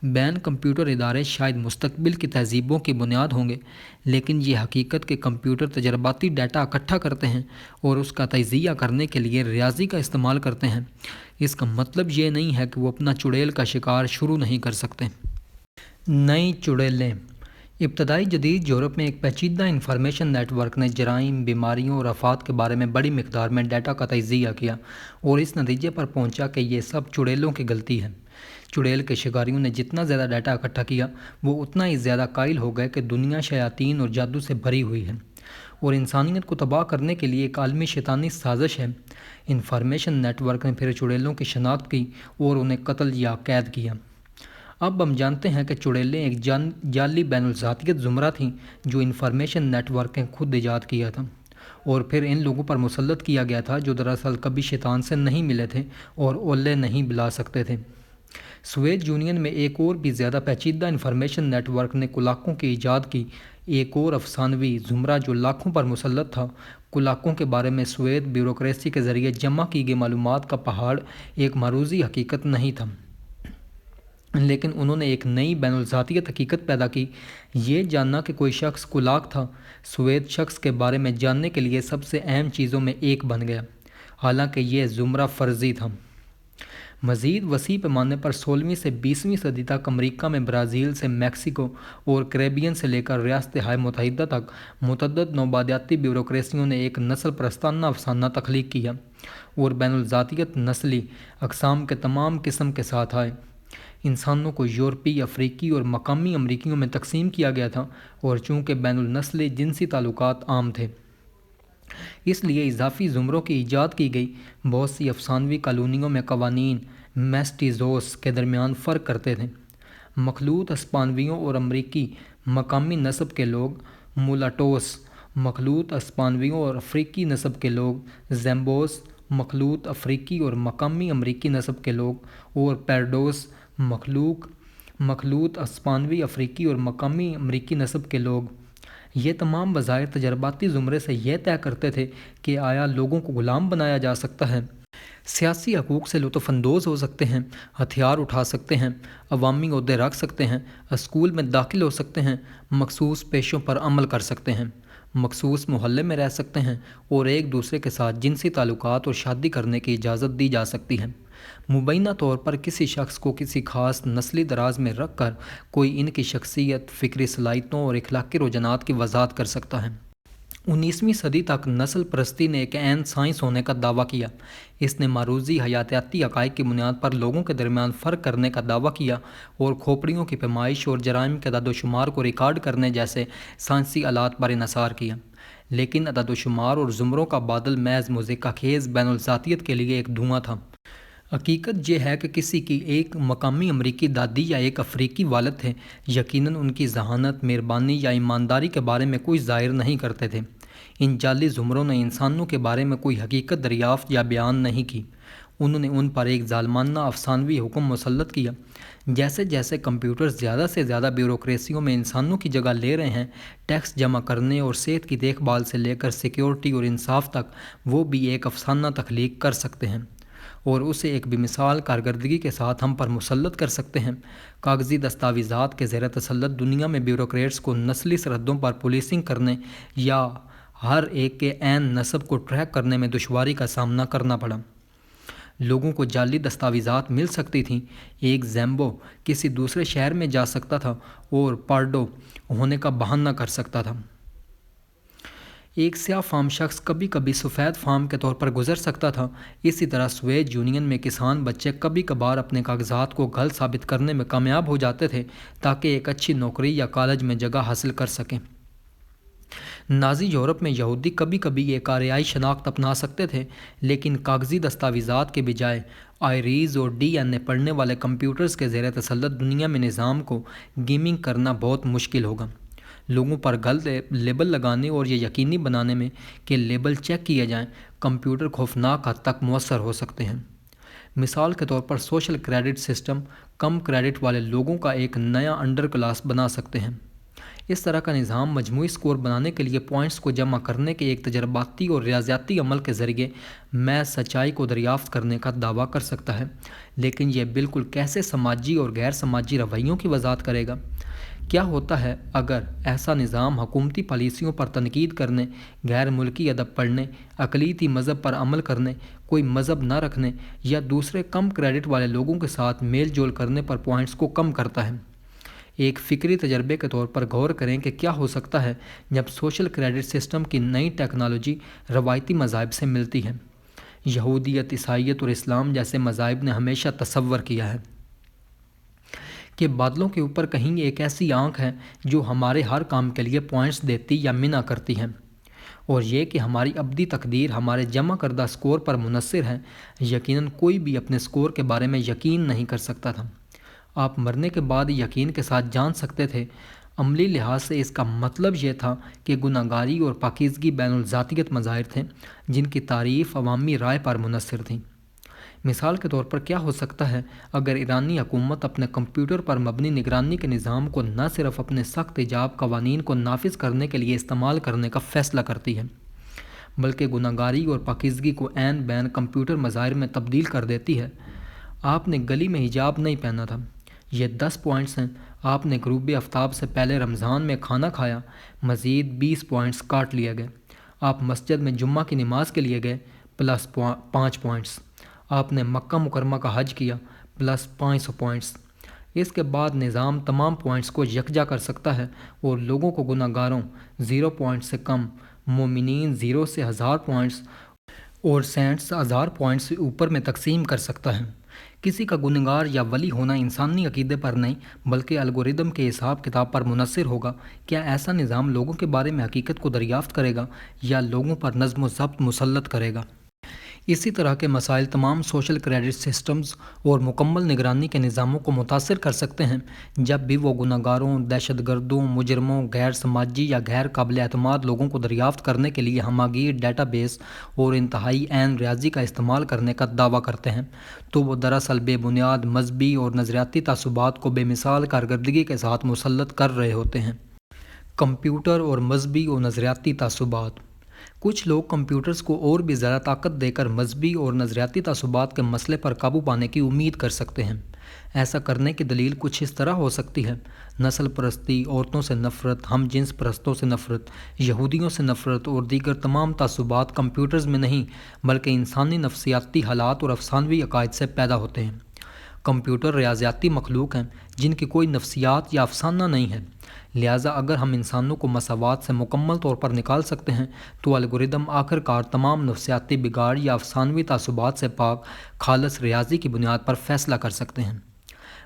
بین کمپیوٹر ادارے شاید مستقبل کی تہذیبوں کی بنیاد ہوں گے، لیکن یہ حقیقت کہ کمپیوٹر تجرباتی ڈیٹا اکٹھا کرتے ہیں اور اس کا تجزیہ کرنے کے لیے ریاضی کا استعمال کرتے ہیں، اس کا مطلب یہ نہیں ہے کہ وہ اپنا چڑیل کا شکار شروع نہیں کر سکتے۔ نئی چڑیلیں۔ ابتدائی جدید یورپ میں ایک پیچیدہ انفارمیشن نیٹ ورک نے جرائم، بیماریوں اور آفات کے بارے میں بڑی مقدار میں ڈیٹا کا تجزیہ کیا اور اس نتیجے پر پہنچا کہ یہ سب چڑیلوں کی غلطی ہے۔ چڑیل کے شکاریوں نے جتنا زیادہ ڈیٹا اکٹھا کیا، وہ اتنا ہی زیادہ قائل ہو گئے کہ دنیا شیاطین اور جادو سے بھری ہوئی ہے اور انسانیت کو تباہ کرنے کے لیے ایک عالمی شیطانی سازش ہے۔ انفارمیشن نیٹ ورک نے پھر چڑیلوں کی شناخت کی اور انہیں قتل یا قید کیا۔ اب ہم جانتے ہیں کہ چڑیلیں ایک جعلی بین الذاتیت زمرہ تھیں جو انفارمیشن نیٹ ورک نے خود ایجاد کیا تھا اور پھر ان لوگوں پر مسلط کیا گیا تھا جو دراصل کبھی شیطان سے نہیں ملے تھے اور اولے نہیں بلا سکتے تھے۔ سوویت یونین میں ایک اور بھی زیادہ پیچیدہ انفارمیشن نیٹ ورک نے کلاکوں کی ایجاد کی، ایک اور افسانوی زمرہ جو لاکھوں پر مسلط تھا۔ کلاکوں کے بارے میں سوویت بیوروکریسی کے ذریعے جمع کی گئی معلومات کا پہاڑ ایک معروضی حقیقت نہیں تھا، لیکن انہوں نے ایک نئی بین الذاتیت حقیقت پیدا کی۔ یہ جاننا کہ کوئی شخص کلاک تھا، سوویت شخص کے بارے میں جاننے کے لیے سب سے اہم چیزوں میں ایک بن گیا، حالانکہ یہ زمرہ فرضی تھا۔ مزید وسیع پیمانے پر 16ویں سے 20ویں صدی تک امریکہ میں برازیل سے میکسیکو اور کیریبین سے لے کر ریاستہائے متحدہ تک متعدد نوآبادیاتی بیوروکریسیوں نے ایک نسل پرستانہ افسانہ تخلیق کیا اور بین الذاتیت نسلی اقسام کے تمام قسم کے ساتھ آئے۔ انسانوں کو یورپی، افریقی اور مقامی امریکیوں میں تقسیم کیا گیا تھا اور چونکہ بین النسلی جنسی تعلقات عام تھے، اس لیے اضافی زمروں کی ایجاد کی گئی۔ بہت سی افسانوی کالونیوں میں قوانین میسٹیزوس کے درمیان فرق کرتے تھے۔ مخلوط ہسپانویوں اور امریکی مقامی نسب کے لوگ مولاٹوس، مخلوط ہسپانویوں اور افریقی نسب کے لوگ زیمبوس، مخلوط افریقی اور مقامی امریکی نسب کے لوگ اور پیرڈوس، مخلوط ہسپانوی، افریقی اور مقامی امریکی نسب کے لوگ۔ یہ تمام بظاہر تجرباتی زمرے سے یہ طے کرتے تھے کہ آیا لوگوں کو غلام بنایا جا سکتا ہے، سیاسی حقوق سے لطف اندوز ہو سکتے ہیں، ہتھیار اٹھا سکتے ہیں، عوامی عہدے رکھ سکتے ہیں، اسکول میں داخل ہو سکتے ہیں، مخصوص پیشوں پر عمل کر سکتے ہیں، مخصوص محلے میں رہ سکتے ہیں اور ایک دوسرے کے ساتھ جنسی تعلقات اور شادی کرنے کی اجازت دی جا سکتی ہے۔ مبینہ طور پر کسی شخص کو کسی خاص نسلی دراز میں رکھ کر کوئی ان کی شخصیت، فکری صلاحیتوں اور اخلاقی رجحانات کی وضاحت کر سکتا ہے۔ 19ویں صدی تک نسل پرستی نے ایک عین سائنس ہونے کا دعویٰ کیا۔ اس نے معروضی حیاتیاتی حقائق کی بنیاد پر لوگوں کے درمیان فرق کرنے کا دعویٰ کیا اور کھوپڑیوں کی پیمائش اور جرائم کے عدد و شمار کو ریکارڈ کرنے جیسے سائنسی آلات پر انحصار کیا۔ لیکن عدد و شمار اور زمروں کا بادل محض مضحکہ خیز بین الذاتیت کے لیے ایک دھواں تھا۔ حقیقت یہ ہے کہ کسی کی ایک مقامی امریکی دادی یا ایک افریقی والد تھے، یقیناً ان کی ذہانت، مہربانی یا ایمانداری کے بارے میں کوئی ظاہر نہیں کرتے تھے۔ ان جعلی زمروں نے انسانوں کے بارے میں کوئی حقیقت دریافت یا بیان نہیں کی، انہوں نے ان پر ایک ظالمانہ افسانوی حکم مسلط کیا۔ جیسے جیسے کمپیوٹر زیادہ سے زیادہ بیوروکریسیوں میں انسانوں کی جگہ لے رہے ہیں، ٹیکس جمع کرنے اور صحت کی دیکھ بھال سے لے کر سیکیورٹی اور انصاف تک، وہ بھی ایک افسانہ تخلیق کر سکتے ہیں اور اسے ایک بے مثال کارکردگی کے ساتھ ہم پر مسلط کر سکتے ہیں۔ کاغذی دستاویزات کے زیر تسلط دنیا میں بیوروکریٹس کو نسلی سرحدوں پر پولیسنگ کرنے یا ہر ایک کے عین نسب کو ٹریک کرنے میں دشواری کا سامنا کرنا پڑا۔ لوگوں کو جعلی دستاویزات مل سکتی تھیں، ایک زیمبو کسی دوسرے شہر میں جا سکتا تھا اور پارڈو ہونے کا بہانہ کر سکتا تھا۔ ایک سیاہ فام شخص کبھی کبھی سفید فام کے طور پر گزر سکتا تھا۔ اسی طرح سوویت یونین میں کسان بچے کبھی کبھار اپنے کاغذات کو غلط ثابت کرنے میں کامیاب ہو جاتے تھے تاکہ ایک اچھی نوکری یا کالج میں جگہ حاصل کر سکیں۔ نازی یورپ میں یہودی کبھی کبھی ایک آریائی شناخت اپنا سکتے تھے، لیکن کاغذی دستاویزات کے بجائے آئریز اور ڈی این اے پڑھنے والے کمپیوٹرز کے زیر تسلط دنیا میں نظام کو گیمنگ کرنا بہت مشکل ہوگا۔ لوگوں پر غلط لیبل لگانے اور یہ یقینی بنانے میں کہ لیبل چیک کیے جائیں، کمپیوٹر خوفناک حد تک مؤثر ہو سکتے ہیں۔ مثال کے طور پر سوشل کریڈٹ سسٹم کم کریڈٹ والے لوگوں کا ایک نیا انڈر کلاس بنا سکتے ہیں۔ اس طرح کا نظام مجموعی سکور بنانے کے لیے پوائنٹس کو جمع کرنے کے ایک تجرباتی اور ریاضیاتی عمل کے ذریعے محض سچائی کو دریافت کرنے کا دعویٰ کر سکتا ہے، لیکن یہ بالکل کیسے سماجی اور غیر سماجی رویوں کی وضاحت کرے گا؟ کیا ہوتا ہے اگر ایسا نظام حکومتی پالیسیوں پر تنقید کرنے، غیر ملکی ادب پڑھنے، اقلیتی مذہب پر عمل کرنے، کوئی مذہب نہ رکھنے یا دوسرے کم کریڈٹ والے لوگوں کے ساتھ میل جول کرنے پر پوائنٹس کو کم کرتا ہے؟ ایک فکری تجربے کے طور پر غور کریں کہ کیا ہو سکتا ہے جب سوشل کریڈٹ سسٹم کی نئی ٹیکنالوجی روایتی مذاہب سے ملتی ہے۔ یہودیت، عیسائیت اور اسلام جیسے مذاہب نے ہمیشہ تصور کیا ہے کہ بادلوں کے اوپر کہیں ایک ایسی آنکھ ہے جو ہمارے ہر کام کے لیے پوائنٹس دیتی یا منع کرتی ہے، اور یہ کہ ہماری ابدی تقدیر ہمارے جمع کردہ سکور پر منحصر ہے۔ یقیناً کوئی بھی اپنے سکور کے بارے میں یقین نہیں کر سکتا تھا۔ آپ مرنے کے بعد یقین کے ساتھ جان سکتے تھے۔ عملی لحاظ سے اس کا مطلب یہ تھا کہ گناہگاری اور پاکیزگی بین الذاتیت مظاہر تھے جن کی تعریف عوامی رائے پر منحصر تھی۔ مثال کے طور پر کیا ہو سکتا ہے اگر ایرانی حکومت اپنے کمپیوٹر پر مبنی نگرانی کے نظام کو نہ صرف اپنے سخت حجاب قوانین کو نافذ کرنے کے لیے استعمال کرنے کا فیصلہ کرتی ہے، بلکہ گناہگاری اور پاکیزگی کو عین بین کمپیوٹر مظاہر میں تبدیل کر دیتی ہے۔ آپ نے گلی میں حجاب نہیں پہنا تھا، یہ 10 پوائنٹس ہیں۔ آپ نے غروب آفتاب سے پہلے رمضان میں کھانا کھایا، مزید 20 پوائنٹس کاٹ لیے گئے۔ آپ مسجد میں جمعہ کی نماز کے لیے گئے، پلس 5 پوائنٹس۔ آپ نے مکہ مکرمہ کا حج کیا، پلس 500 پوائنٹس۔ اس کے بعد نظام تمام پوائنٹس کو یکجا کر سکتا ہے اور لوگوں کو گناہ گاروں 0 پوائنٹ سے کم، مومنین 0 سے 1000 پوائنٹس اور سینٹس 1000 پوائنٹس سے اوپر میں تقسیم کر سکتا ہے۔ کسی کا گنہگار یا ولی ہونا انسانی عقیدے پر نہیں بلکہ الگوریدم کے حساب کتاب پر منحصر ہوگا۔ کیا ایسا نظام لوگوں کے بارے میں حقیقت کو دریافت کرے گا یا لوگوں پر نظم و ضبط مسلط کرے گا؟ اسی طرح کے مسائل تمام سوشل کریڈٹ سسٹمز اور مکمل نگرانی کے نظاموں کو متاثر کر سکتے ہیں جب بھی وہ گناہ گاروں، دہشت گردوں، مجرموں، غیر سماجی یا غیر قابل اعتماد لوگوں کو دریافت کرنے کے لیے ہماگیر ڈیٹا بیس اور انتہائی عین ریاضی کا استعمال کرنے کا دعویٰ کرتے ہیں، تو وہ دراصل بے بنیاد مذہبی اور نظریاتی تعصبات کو بے مثال کارکردگی کے ساتھ مسلط کر رہے ہوتے ہیں۔ کمپیوٹر اور مذہبی اور نظریاتی تعصبات۔ کچھ لوگ کمپیوٹرز کو اور بھی زیادہ طاقت دے کر مذہبی اور نظریاتی تعصبات کے مسئلے پر قابو پانے کی امید کر سکتے ہیں۔ ایسا کرنے کی دلیل کچھ اس طرح ہو سکتی ہے: نسل پرستی، عورتوں سے نفرت، ہم جنس پرستوں سے نفرت، یہودیوں سے نفرت اور دیگر تمام تعصبات کمپیوٹرز میں نہیں بلکہ انسانی نفسیاتی حالات اور افسانوی عقائد سے پیدا ہوتے ہیں۔ کمپیوٹر ریاضیاتی مخلوق ہیں جن کی کوئی نفسیات یا افسانہ نہیں ہے، لہٰذا اگر ہم انسانوں کو مساوات سے مکمل طور پر نکال سکتے ہیں تو الگوریدم آخر کار تمام نفسیاتی بگاڑ یا افسانوی تعصبات سے پاک خالص ریاضی کی بنیاد پر فیصلہ کر سکتے ہیں۔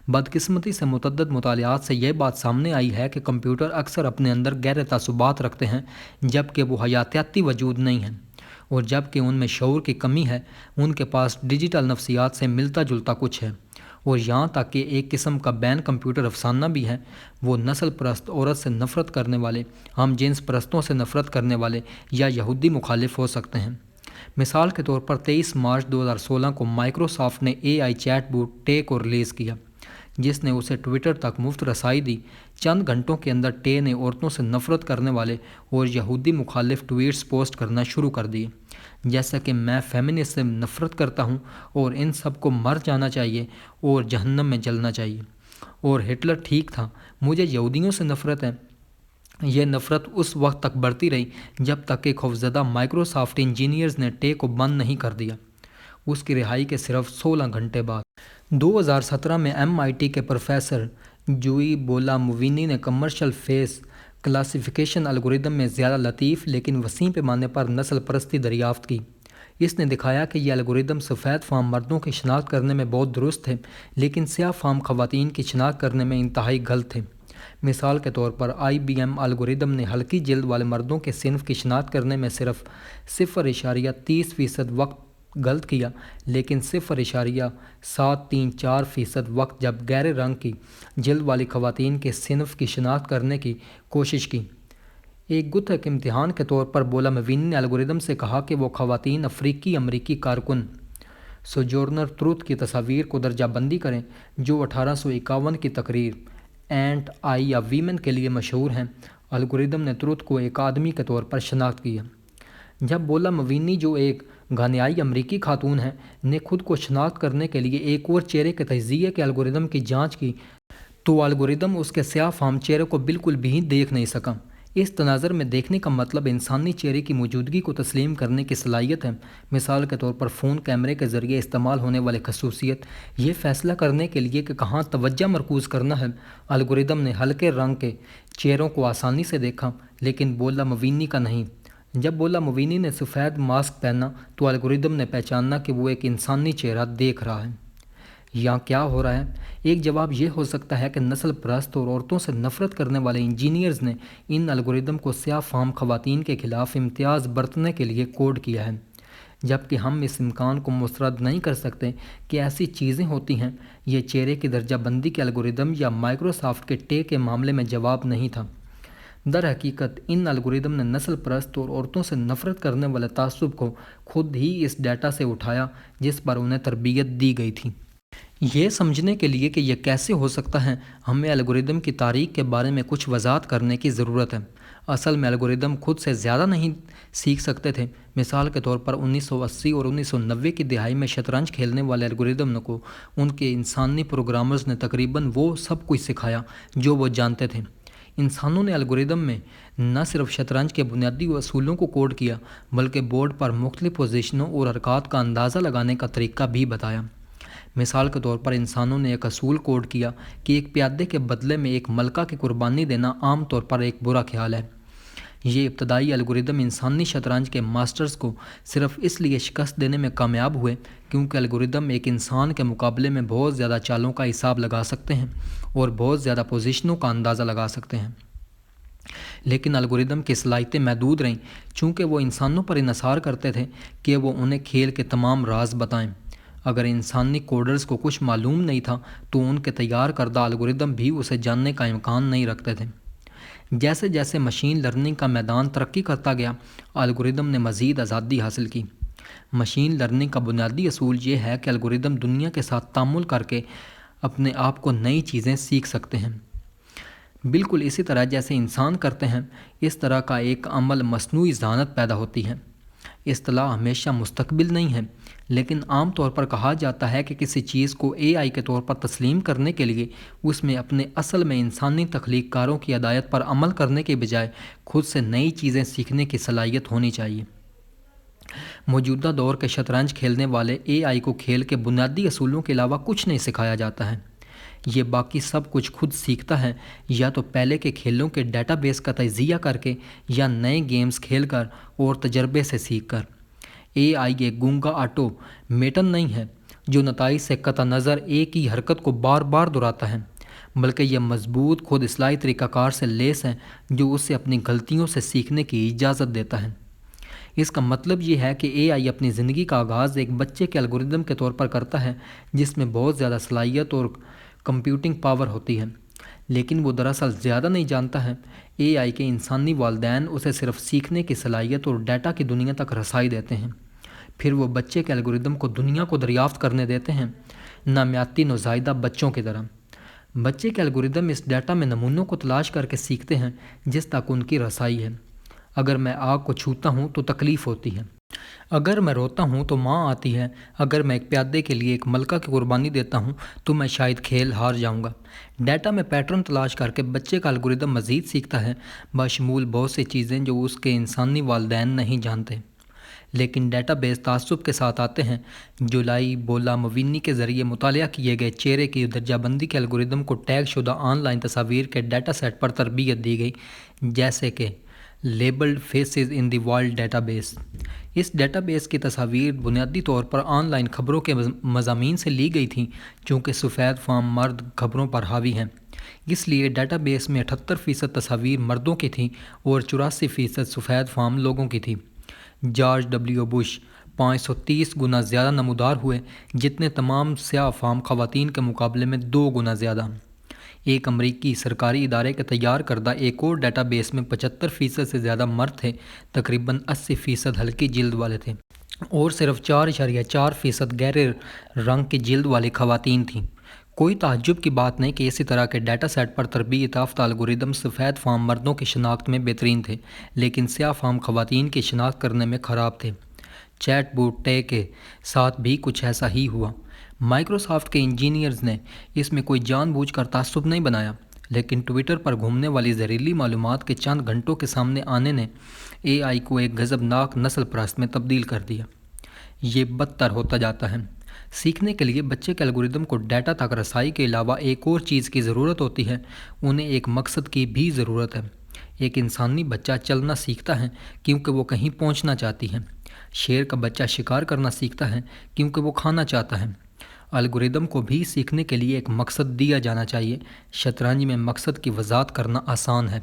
بدقسمتی سے متعدد مطالعات سے یہ بات سامنے آئی ہے کہ کمپیوٹر اکثر اپنے اندر گہرے تعصبات رکھتے ہیں جبکہ وہ حیاتیاتی وجود نہیں ہیں، اور جب کہ ان میں شعور کی کمی ہے، ان کے پاس ڈیجیٹل نفسیات سے ملتا جلتا کچھ ہے، اور یہاں تک کہ ایک قسم کا بین کمپیوٹر افسانہ بھی ہے۔ وہ نسل پرست، عورت سے نفرت کرنے والے، ہم جنس پرستوں سے نفرت کرنے والے یا یہودی مخالف ہو سکتے ہیں۔ مثال کے طور پر 23 مارچ 2016 کو مائیکروسافٹ نے AI چیٹ بوٹ ٹے کو ریلیز کیا جس نے اسے ٹویٹر تک مفت رسائی دی۔ چند گھنٹوں کے اندر ٹے نے عورتوں سے نفرت کرنے والے اور یہودی مخالف ٹویٹس پوسٹ کرنا شروع کر دیے، جیسا کہ میں فیمنسٹ سے نفرت کرتا ہوں اور ان سب کو مر جانا چاہیے اور جہنم میں جلنا چاہیے، اور ہٹلر ٹھیک تھا، مجھے یہودیوں سے نفرت ہے۔ یہ نفرت اس وقت تک بڑھتی رہی جب تک کہ خوفزدہ مائیکروسافٹ انجینئرز نے ٹے کو بند نہیں کر دیا۔ اس کی رہائی کے صرف 16 گھنٹے بعد 2017 میں MIT کے پروفیسر جوئی بولاموینی نے کمرشل فیس کلاسیفیکیشن الگوریدم میں زیادہ لطیف لیکن وسیع پیمانے پر نسل پرستی دریافت کی۔ اس نے دکھایا کہ یہ الگوریدم سفید فام مردوں کی شناخت کرنے میں بہت درست ہے لیکن سیاہ فام خواتین کی شناخت کرنے میں انتہائی غلط ہے۔ مثال کے طور پر IBM الگوریدم نے ہلکی جلد والے مردوں کے صنف کی شناخت کرنے میں صرف 0.30% وقت غلط کیا، لیکن 0.734% وقت جب گہرے رنگ کی جلد والی خواتین کے صنف کی شناخت کرنے کی کوشش کی۔ ایک گتھے کے امتحان کے طور پر بولاموینی نے الگوریدم سے کہا کہ وہ خواتین افریقی امریکی کارکن سوجورنر ٹروتھ کی تصاویر کو درجہ بندی کریں جو 1851 کی تقریر اینٹ آئی یا ویمن کے لیے مشہور ہیں، الگوریدم نے ترت کو ایک آدمی کے طور پر شناخت کیا۔ جب بولا موینی، جو ایک گھانیائی امریکی خاتون ہیں، نے خود کو شناخت کرنے کے لیے ایک اور چہرے کے تجزیے کے الگوریدم کی جانچ کی تو الگوریدم اس کے سیاہ فام چہرے کو بالکل بھی دیکھ نہیں سکا۔ اس تناظر میں دیکھنے کا مطلب انسانی چہرے کی موجودگی کو تسلیم کرنے کی صلاحیت ہے۔ مثال کے طور پر فون کیمرے کے ذریعے استعمال ہونے والے خصوصیت، یہ فیصلہ کرنے کے لیے کہ کہاں توجہ مرکوز کرنا ہے۔ الگوریدم نے ہلکے رنگ کے چہروں کو آسانی سے دیکھا، لیکن بولا موینی کا نہیں۔ جب بولا موینی نے سفید ماسک پہنا تو الگوریدم نے پہچانا کہ وہ ایک انسانی چہرہ دیکھ رہا ہے۔ یہاں کیا ہو رہا ہے؟ ایک جواب یہ ہو سکتا ہے کہ نسل پرست اور عورتوں سے نفرت کرنے والے انجینئرز نے ان الگوریدم کو سیاہ فام خواتین کے خلاف امتیاز برتنے کے لیے کوڈ کیا ہے، جبکہ ہم اس امکان کو مسترد نہیں کر سکتے کہ ایسی چیزیں ہوتی ہیں۔ یہ چہرے کی درجہ بندی کے الگوریدم یا مائکروسافٹ کے ٹے کے معاملے میں جواب نہیں تھا۔ در حقیقت ان الگوریدم نے نسل پرست اور عورتوں سے نفرت کرنے والے تعصب کو خود ہی اس ڈیٹا سے اٹھایا جس پر انہیں تربیت دی گئی تھی۔ یہ سمجھنے کے لیے کہ یہ کیسے ہو سکتا ہے، ہمیں الگوریدم کی تاریخ کے بارے میں کچھ وضاحت کرنے کی ضرورت ہے۔ اصل میں الگوریدم خود سے زیادہ نہیں سیکھ سکتے تھے۔ مثال کے طور پر 1980 اور 1990 کی دہائی میں شطرنج کھیلنے والے الگوریدم کو ان کے انسانی پروگرامرز نے تقریباً وہ سب کچھ سکھایا جو وہ جانتے تھے۔ انسانوں نے الگوریدم میں نہ صرف شطرنج کے بنیادی اصولوں کو کوڈ کیا، بلکہ بورڈ پر مختلف پوزیشنوں اور حرکات کا اندازہ لگانے کا طریقہ بھی بتایا۔ مثال کے طور پر انسانوں نے ایک اصول کوڈ کیا کہ ایک پیادے کے بدلے میں ایک ملکہ کی قربانی دینا عام طور پر ایک برا خیال ہے۔ یہ ابتدائی الگوریدم انسانی شطرنج کے ماسٹرز کو صرف اس لیے شکست دینے میں کامیاب ہوئے کیونکہ الگوریدم ایک انسان کے مقابلے میں بہت زیادہ چالوں کا حساب لگا سکتے ہیں اور بہت زیادہ پوزیشنوں کا اندازہ لگا سکتے ہیں۔ لیکن الگوریدم کی صلاحیتیں محدود رہیں، چونکہ وہ انسانوں پر انحصار کرتے تھے کہ وہ انہیں کھیل کے تمام راز بتائیں۔ اگر انسانی کوڈرز کو کچھ معلوم نہیں تھا تو ان کے تیار کردہ الگوریدم بھی اسے جاننے کا امکان نہیں رکھتے تھے۔ جیسے جیسے مشین لرننگ کا میدان ترقی کرتا گیا، الگوریدم نے مزید آزادی حاصل کی۔ مشین لرننگ کا بنیادی اصول یہ ہے کہ الگوریدم دنیا کے ساتھ تعامل کر کے اپنے آپ کو نئی چیزیں سیکھ سکتے ہیں۔ بالکل اسی طرح جیسے انسان کرتے ہیں، اس طرح کا ایک عمل مصنوعی ذہانت پیدا ہوتی ہے۔ اصطلاح ہمیشہ مستقبل نہیں ہے، لیکن عام طور پر کہا جاتا ہے کہ کسی چیز کو اے آئی کے طور پر تسلیم کرنے کے لیے اس میں اپنے اصل میں انسانی تخلیق کاروں کی ہدایت پر عمل کرنے کے بجائے خود سے نئی چیزیں سیکھنے کی صلاحیت ہونی چاہیے۔ موجودہ دور کے شطرنج کھیلنے والے اے آئی کو کھیل کے بنیادی اصولوں کے علاوہ کچھ نہیں سکھایا جاتا ہے۔ یہ باقی سب کچھ خود سیکھتا ہے، یا تو پہلے کے کھیلوں کے ڈیٹا بیس کا تجزیہ کر کے، یا نئے گیمز کھیل کر اور تجربے سے سیکھ کر۔ اے آئی ایک گونگا آٹو میٹن نہیں ہے جو نتائج سے قطع نظر ایک ہی حرکت کو بار بار دہراتا ہے، بلکہ یہ مضبوط خود اصلاحی طریقہ کار سے لیس ہے جو اسے اپنی غلطیوں سے سیکھنے کی اجازت دیتا ہے۔ اس کا مطلب یہ ہے کہ اے آئی اپنی زندگی کا آغاز ایک بچے کے الگوریدم کے طور پر کرتا ہے جس میں بہت زیادہ صلاحیت اور کمپیوٹنگ پاور ہوتی ہے، لیکن وہ دراصل زیادہ نہیں جانتا ہے۔ اے آئی کے انسانی والدین اسے صرف سیکھنے کی صلاحیت اور ڈیٹا کی دنیا تک رسائی دیتے ہیں، پھر وہ بچے کے الگوریدم کو دنیا کو دریافت کرنے دیتے ہیں، نامیاتی نوزائیدہ بچوں کی طرح۔ بچے کے الگوریدم اس ڈیٹا میں نمونوں کو تلاش کر کے سیکھتے ہیں جس تک ان کی رسائی ہے۔ اگر میں آگ کو چھوتا ہوں تو تکلیف ہوتی ہے، اگر میں روتا ہوں تو ماں آتی ہے، اگر میں ایک پیادے کے لیے ایک ملکہ کی قربانی دیتا ہوں تو میں شاید کھیل ہار جاؤں گا۔ ڈیٹا میں پیٹرن تلاش کر کے بچے کا الگوریدم مزید سیکھتا ہے، بشمول بہت سی چیزیں جو اس کے انسانی والدین نہیں جانتے۔ لیکن ڈیٹا بیس تعصب کے ساتھ آتے ہیں۔ جولائی بولا موینی کے ذریعے مطالعہ کیے گئے چہرے کی درجہ بندی کے الگوریدم کو ٹیگ شدہ آن لائن تصاویر کے ڈیٹا سیٹ پر تربیت دی گئی، جیسے کہ labelled faces in the world database. اس ڈیٹا بیس کی تصاویر بنیادی طور پر آن لائن خبروں کے مضامین سے لی گئی تھیں، چونکہ سفید فام مرد خبروں پر حاوی ہیں۔ اس لیے ڈیٹا بیس میں 78% تصاویر مردوں کی تھیں اور 84% سفید فام لوگوں کی تھیں۔ جارج ڈبلیو بش 530 گنا زیادہ نمودار ہوئے، جتنے تمام سیاہ فام خواتین کے مقابلے میں 2 گنا زیادہ۔ ایک امریکی سرکاری ادارے کے تیار کردہ ایک اور ڈیٹا بیس میں 75% سے زیادہ مرد تھے، تقریباً 80% ہلکی جلد والے تھے، اور صرف 4.4% گہرے رنگ کی جلد والی خواتین تھیں۔ کوئی تعجب کی بات نہیں کہ اسی طرح کے ڈیٹا سیٹ پر تربیت یافتہ الگوریدم سفید فام مردوں کی شناخت میں بہترین تھے، لیکن سیاہ فام خواتین کی شناخت کرنے میں خراب تھے۔ چیٹ بوٹ ٹے کے ساتھ بھی کچھ ایسا ہی ہوا۔ مائیکروسافٹ کے انجینئرز نے اس میں کوئی جان بوجھ کر تعصب نہیں بنایا، لیکن ٹویٹر پر گھومنے والی زہریلی معلومات کے چند گھنٹوں کے سامنے آنے نے اے آئی کو ایک غضبناک نسل پرست میں تبدیل کر دیا۔ یہ بدتر ہوتا جاتا ہے۔ سیکھنے کے لیے بچے کے الگوریدم کو ڈیٹا تک رسائی کے علاوہ ایک اور چیز کی ضرورت ہوتی ہے، انہیں ایک مقصد کی بھی ضرورت ہے۔ ایک انسانی بچہ چلنا سیکھتا ہے کیونکہ وہ کہیں پہنچنا چاہتی ہے۔ شیر کا بچہ شکار کرنا سیکھتا ہے کیونکہ وہ کھانا چاہتا ہے۔ الگوریدم کو بھی سیکھنے کے لیے ایک مقصد دیا جانا چاہیے۔ شطرنج میں مقصد کی وضاحت کرنا آسان ہے۔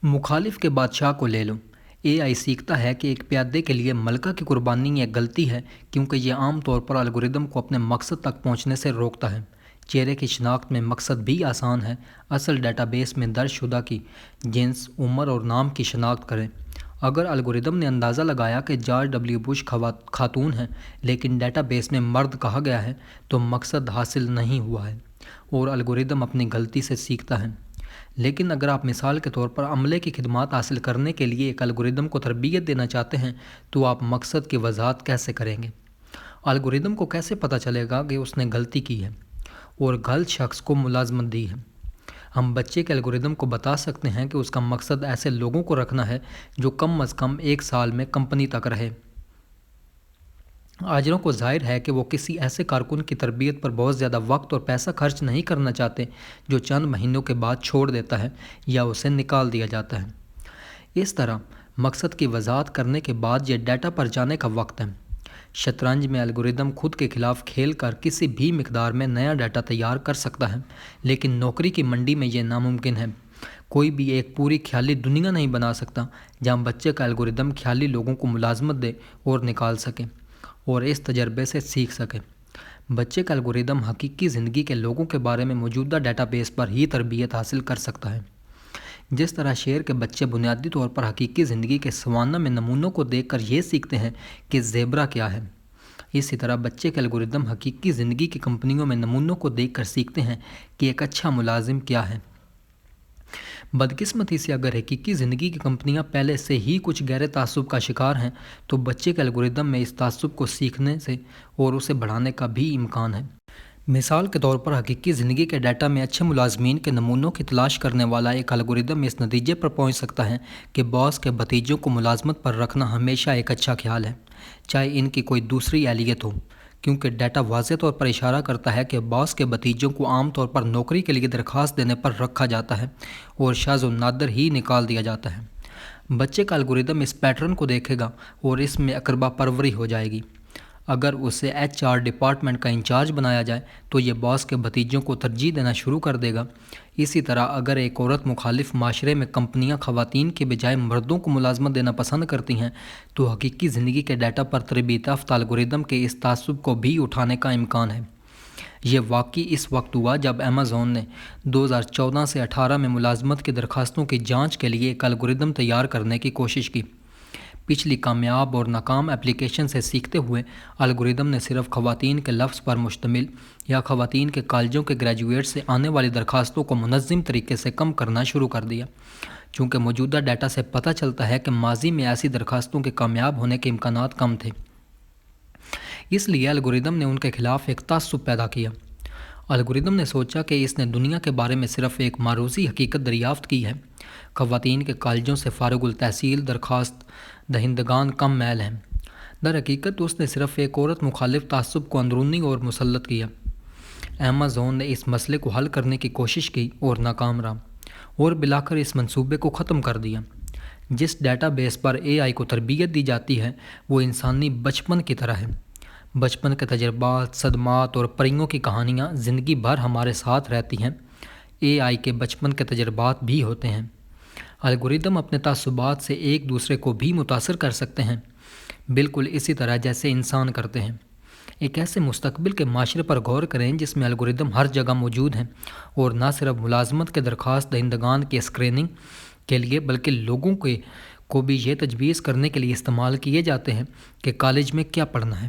مخالف کے بادشاہ کو لے لو۔ اے آئی سیکھتا ہے کہ ایک پیادے کے لیے ملکہ کی قربانی ایک غلطی ہے کیونکہ یہ عام طور پر الگوریدم کو اپنے مقصد تک پہنچنے سے روکتا ہے۔ چہرے کی شناخت میں مقصد بھی آسان ہے۔ اصل ڈیٹا بیس میں درج شدہ کی جنس، عمر اور نام کی شناخت کریں۔ اگر الگوریدم نے اندازہ لگایا کہ جارج ڈبلیو بش خاتون ہیں لیکن ڈیٹا بیس میں مرد کہا گیا ہے تو مقصد حاصل نہیں ہوا ہے اور الگوریدم اپنی غلطی سے سیکھتا ہے۔ لیکن اگر آپ مثال کے طور پر عملے کی خدمات حاصل کرنے کے لیے ایک الگوریدم کو تربیت دینا چاہتے ہیں تو آپ مقصد کی وضاحت کیسے کریں گے؟ الگوریدم کو کیسے پتہ چلے گا کہ اس نے غلطی کی ہے اور غلط شخص کو ملازمت دی ہے؟ ہم بچے کے الگوریدم کو بتا سکتے ہیں کہ اس کا مقصد ایسے لوگوں کو رکھنا ہے جو کم از کم 1 سال میں کمپنی تک رہے۔ آجروں کو ظاہر ہے کہ وہ کسی ایسے کارکن کی تربیت پر بہت زیادہ وقت اور پیسہ خرچ نہیں کرنا چاہتے جو چند مہینوں کے بعد چھوڑ دیتا ہے یا اسے نکال دیا جاتا ہے۔ اس طرح مقصد کی وضاحت کرنے کے بعد یہ ڈیٹا پر جانے کا وقت ہے۔ شطرنج میں الگوریدم خود کے خلاف کھیل کر کسی بھی مقدار میں نیا ڈیٹا تیار کر سکتا ہے، لیکن نوکری کی منڈی میں یہ ناممکن ہے۔ کوئی بھی ایک پوری خیالی دنیا نہیں بنا سکتا جہاں بچے کا الگوریدم خیالی لوگوں کو ملازمت دے اور نکال سکے اور اس تجربے سے سیکھ سکے۔ بچے کا الگوریدم حقیقی زندگی کے لوگوں کے بارے میں موجودہ ڈیٹا بیس پر ہی تربیت حاصل کر سکتا ہے۔ جس طرح شیر کے بچے بنیادی طور پر حقیقی زندگی کے سوانح میں نمونوں کو دیکھ کر یہ سیکھتے ہیں کہ زیبرا کیا ہے، اسی طرح بچے کے الگوریدم حقیقی زندگی کی کمپنیوں میں نمونوں کو دیکھ کر سیکھتے ہیں کہ ایک اچھا ملازم کیا ہے۔ بدقسمتی سے اگر حقیقی زندگی کی کمپنیاں پہلے سے ہی کچھ گہرے تعصب کا شکار ہیں تو بچے کے الگوریدم میں اس تعصب کو سیکھنے سے اور اسے بڑھانے کا بھی امکان ہے۔ مثال کے طور پر حقیقی زندگی کے ڈیٹا میں اچھے ملازمین کے نمونوں کی تلاش کرنے والا ایک الگوریدم اس نتیجے پر پہنچ سکتا ہے کہ باس کے بھتیجوں کو ملازمت پر رکھنا ہمیشہ ایک اچھا خیال ہے، چاہے ان کی کوئی دوسری اہلیت ہو، کیونکہ ڈیٹا واضح طور پر اشارہ کرتا ہے کہ باس کے بھتیجوں کو عام طور پر نوکری کے لیے درخواست دینے پر رکھا جاتا ہے اور شاذ و نادر ہی نکال دیا جاتا ہے۔ بچے کا الگوریدم اس پیٹرن کو دیکھے گا اور اس میں اقربا پروری ہو جائے گی۔ اگر اسے HR ڈپارٹمنٹ کا انچارج بنایا جائے تو یہ باس کے بھتیجوں کو ترجیح دینا شروع کر دے گا۔ اسی طرح اگر ایک عورت مخالف معاشرے میں کمپنیاں خواتین کے بجائے مردوں کو ملازمت دینا پسند کرتی ہیں تو حقیقی زندگی کے ڈیٹا پر تربیت یافتہ الگوریدم کے اس تعصب کو بھی اٹھانے کا امکان ہے۔ یہ واقعی اس وقت ہوا جب ایمیزون نے 2014 سے 18 میں ملازمت کی درخواستوں کی جانچ کے لیے ایک الگوریدم تیار کرنے کی کوشش کی۔ پچھلی کامیاب اور ناکام ایپلیکیشن سے سیکھتے ہوئے الگوریدم نے صرف خواتین کے لفظ پر مشتمل یا خواتین کے کالجوں کے گریجویٹ سے آنے والی درخواستوں کو منظم طریقے سے کم کرنا شروع کر دیا۔ چونکہ موجودہ ڈیٹا سے پتہ چلتا ہے کہ ماضی میں ایسی درخواستوں کے کامیاب ہونے کے امکانات کم تھے، اس لیے الگوریدم نے ان کے خلاف ایک تعصب پیدا کیا۔ الگوریدم نے سوچا کہ اس نے دنیا کے بارے میں صرف ایک معروضی حقیقت دریافت کی ہے، خواتین کے کالجوں سے فارغ التحصیل درخواست دہندگان کم میل ہیں۔ در حقیقت اس نے صرف ایک عورت مخالف تعصب کو اندرونی اور مسلط کیا۔ ایمیزون نے اس مسئلے کو حل کرنے کی کوشش کی اور ناکام رہا اور بالآخر اس منصوبے کو ختم کر دیا۔ جس ڈیٹا بیس پر AI کو تربیت دی جاتی ہے وہ انسانی بچپن کی طرح ہے۔ بچپن کے تجربات، صدمات اور پریوں کی کہانیاں زندگی بھر ہمارے ساتھ رہتی ہیں۔ AI کے بچپن کے تجربات بھی ہوتے ہیں۔ الگوریدم اپنے تعصبات سے ایک دوسرے کو بھی متاثر کر سکتے ہیں، بالکل اسی طرح جیسے انسان کرتے ہیں۔ ایک ایسے مستقبل کے معاشرے پر غور کریں جس میں الگوریدم ہر جگہ موجود ہیں اور نہ صرف ملازمت کے درخواست دہندگان کی اسکریننگ کے لیے بلکہ لوگوں کو بھی یہ تجویز کرنے کے لیے استعمال کیے جاتے ہیں کہ کالج میں کیا پڑھنا ہے۔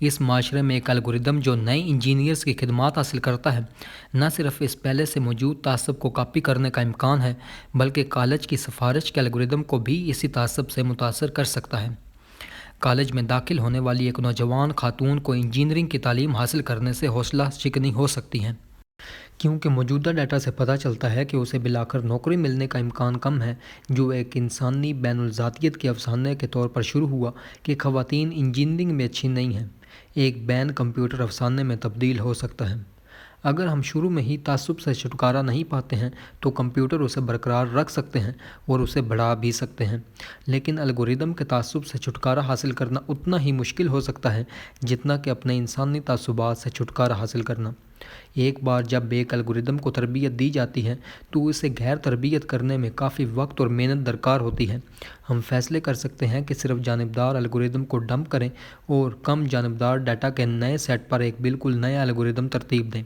اس معاشرے میں ایک الگوریدم جو نئے انجینئرز کی خدمات حاصل کرتا ہے، نہ صرف اس پہلے سے موجود تعصب کو کاپی کرنے کا امکان ہے، بلکہ کالج کی سفارش کے الگوریدم کو بھی اسی تعصب سے متاثر کر سکتا ہے۔ کالج میں داخل ہونے والی ایک نوجوان خاتون کو انجینئرنگ کی تعلیم حاصل کرنے سے حوصلہ شکنی ہو سکتی ہے، کیونکہ موجودہ ڈیٹا سے پتہ چلتا ہے کہ اسے بالآخر نوکری ملنے کا امکان کم ہے، جو ایک انسانی بین الذاتیت کے افسانے کے طور پر شروع ہوا کہ خواتین انجینئرنگ میں اچھی نہیں ہیں، ایک بین کمپیوٹر افسانے میں تبدیل ہو سکتا ہے۔ اگر ہم شروع میں ہی تعصب سے چھٹکارا نہیں پاتے ہیں تو کمپیوٹر اسے برقرار رکھ سکتے ہیں اور اسے بڑھا بھی سکتے ہیں، لیکن الگوریدم کے تعصب سے چھٹکارا حاصل کرنا اتنا ہی مشکل ہو سکتا ہے جتنا کہ اپنے انسانی تعصبات سے چھٹکارا حاصل کرنا۔ ایک بار جب ایک الگوریدم کو تربیت دی جاتی ہے تو اسے غیر تربیت کرنے میں کافی وقت اور محنت درکار ہوتی ہے۔ ہم فیصلے کر سکتے ہیں کہ صرف جانبدار الگوریدم کو ڈمپ کریں اور کم جانبدار ڈیٹا کے نئے سیٹ پر ایک بالکل نیا الگوریدم ترتیب دیں،